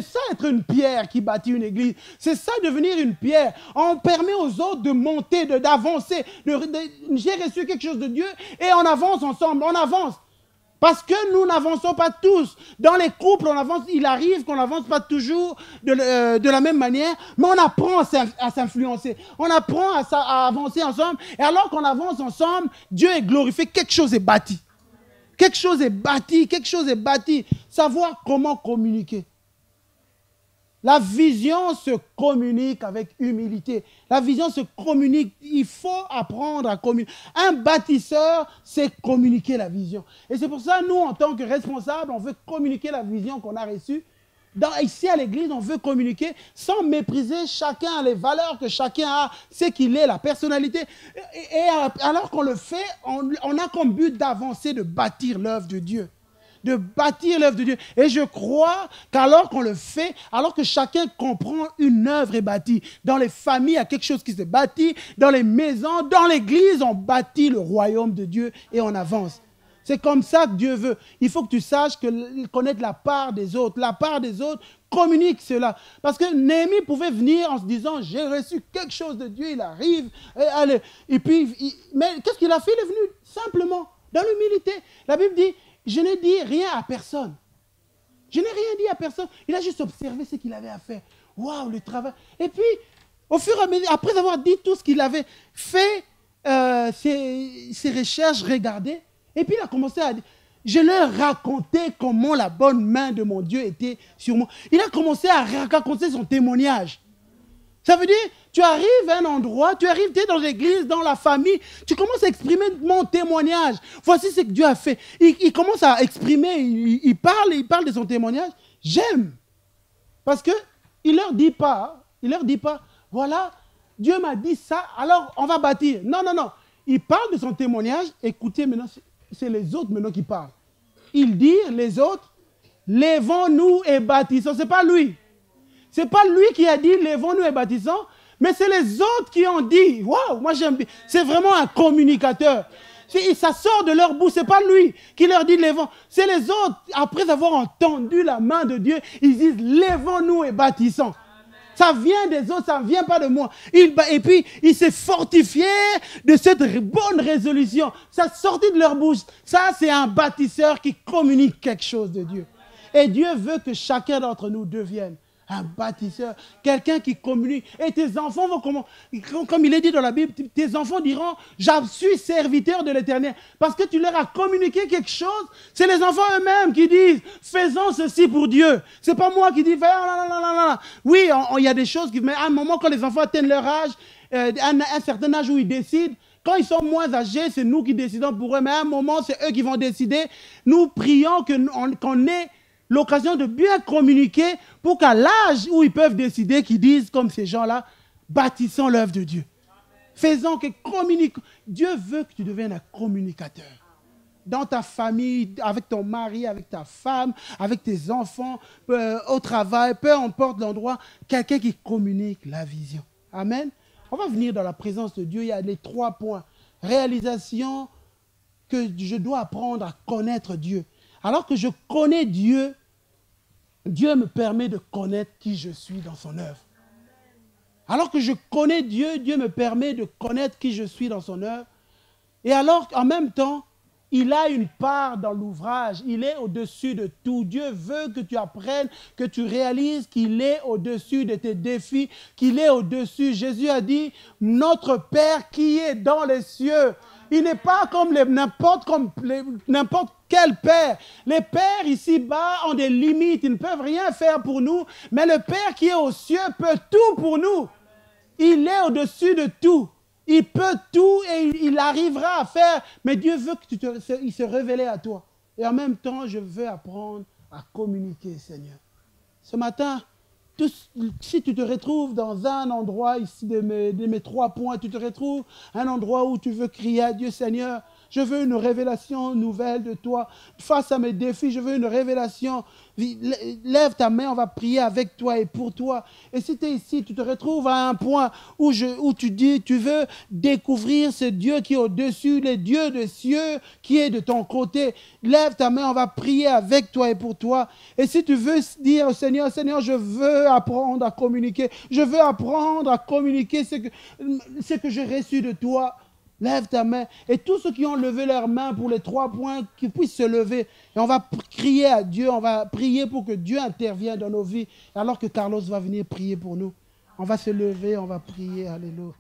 ça être une pierre qui bâtit une église. C'est ça devenir une pierre. On permet aux autres de monter, d'avancer. J'ai reçu quelque chose de Dieu et on avance ensemble, on avance. Parce que nous n'avançons pas tous. Dans les couples, on avance, il arrive qu'on n'avance pas toujours de la même manière, mais on apprend à s'influencer. On apprend à avancer ensemble. Et alors qu'on avance ensemble, Dieu est glorifié, quelque chose est bâti. Quelque chose est bâti, quelque chose est bâti. Savoir comment communiquer. La vision se communique avec humilité. La vision se communique. Il faut apprendre à communiquer. Un bâtisseur, c'est communiquer la vision. Et c'est pour ça, nous, en tant que responsables, on veut communiquer la vision qu'on a reçue. Ici, à l'église, on veut communiquer sans mépriser chacun, les valeurs que chacun a, ce qu'il est, la personnalité. Et alors qu'on le fait, on a comme but d'avancer, de bâtir l'œuvre de Dieu. De bâtir l'œuvre de Dieu. Et je crois qu'alors qu'on le fait, alors que chacun comprend, une œuvre est bâtie. Dans les familles, il y a quelque chose qui se bâtit. Dans les maisons, dans l'église, on bâtit le royaume de Dieu et on avance. C'est comme ça que Dieu veut. Il faut que tu saches connaître la part des autres. La part des autres, communique cela. Parce que Néhémie pouvait venir en se disant, j'ai reçu quelque chose de Dieu, il arrive. Et puis, mais qu'est-ce qu'il a fait? Il est venu simplement, dans l'humilité. La Bible dit, je n'ai dit rien à personne. Je n'ai rien dit à personne. Il a juste observé ce qu'il avait à faire. Waouh, le travail. Et puis, au fur et à mesure, après avoir dit tout ce qu'il avait fait, ses recherches, regardé, et puis il a commencé à dire, je leur racontais comment la bonne main de mon Dieu était sur moi. Il a commencé à raconter son témoignage. Ça veut dire, tu arrives à un endroit, tu arrives, tu es dans l'église, dans la famille, tu commences à exprimer mon témoignage. Voici ce que Dieu a fait. Il commence à exprimer, il parle de son témoignage. J'aime. Parce qu'il ne leur dit pas, voilà, Dieu m'a dit ça, alors on va bâtir. Non, non, non. Il parle de son témoignage. Écoutez, maintenant, c'est les autres maintenant qui parlent. Il dit, les autres, lèvons-nous et bâtissons. Ce n'est pas lui. Ce n'est pas lui qui a dit, lèvons-nous et bâtissons, mais c'est les autres qui ont dit. Waouh, moi j'aime bien. C'est vraiment un communicateur. Ça sort de leur bouche. Ce n'est pas lui qui leur dit, lèvons. C'est les autres, après avoir entendu la main de Dieu, ils disent, lèvons-nous et bâtissons. Ça vient des autres, ça ne vient pas de moi. Et puis, il s'est fortifié de cette bonne résolution. Ça sortit de leur bouche. Ça, c'est un bâtisseur qui communique quelque chose de Dieu. Et Dieu veut que chacun d'entre nous devienne un bâtisseur, quelqu'un qui communique. Et tes enfants vont, comme il est dit dans la Bible, tes enfants diront, je suis serviteur de l'Éternel. Parce que tu leur as communiqué quelque chose. C'est les enfants eux-mêmes qui disent, faisons ceci pour Dieu. Ce n'est pas moi qui dis, oui, il y a des choses, mais à un moment, quand les enfants atteignent leur âge, un certain âge où ils décident, quand ils sont moins âgés, c'est nous qui décidons pour eux. Mais à un moment, c'est eux qui vont décider. Nous prions qu'on ait l'occasion de bien communiquer pour qu'à l'âge où ils peuvent décider, qu'ils disent comme ces gens-là, bâtissons l'œuvre de Dieu. Faisons que communiquons. Dieu veut que tu deviennes un communicateur. Dans ta famille, avec ton mari, avec ta femme, avec tes enfants, au travail, peu importe l'endroit, quelqu'un qui communique la vision. Amen. On va venir dans la présence de Dieu. Il y a les 3 points. Réalisation que je dois apprendre à connaître Dieu. Alors que je connais Dieu, Dieu me permet de connaître qui je suis dans son œuvre. Alors que je connais Dieu, Dieu me permet de connaître qui je suis dans son œuvre. Et alors, en même temps, il a une part dans l'ouvrage. Il est au-dessus de tout. Dieu veut que tu apprennes, que tu réalises qu'il est au-dessus de tes défis, qu'il est au-dessus. Jésus a dit, notre Père qui est dans les cieux. Il n'est pas comme n'importe quel père. Les pères ici-bas ont des limites. Ils ne peuvent rien faire pour nous. Mais le Père qui est aux cieux peut tout pour nous. Il est au-dessus de tout. Il peut tout et il arrivera à faire. Mais Dieu veut qu'il se révèle à toi. Et en même temps, je veux apprendre à communiquer, Seigneur. Ce matin, si tu te retrouves dans un endroit ici de mes 3 points, tu te retrouves un endroit où tu veux crier à Dieu, Seigneur, je veux une révélation nouvelle de toi. Face à mes défis, je veux une révélation. Lève ta main, on va prier avec toi et pour toi. Et si tu es ici, tu te retrouves à un point où tu dis, tu veux découvrir ce Dieu qui est au-dessus, le Dieu des cieux qui est de ton côté. Lève ta main, on va prier avec toi et pour toi. Et si tu veux dire au Seigneur, Seigneur, je veux apprendre à communiquer. Je veux apprendre à communiquer ce que j'ai reçu de toi. Lève ta main. Et tous ceux qui ont levé leurs mains pour les 3 points, qu'ils puissent se lever. Et on va crier à Dieu, on va prier pour que Dieu intervienne dans nos vies. Alors que Carlos va venir prier pour nous. On va se lever, on va prier. Alléluia.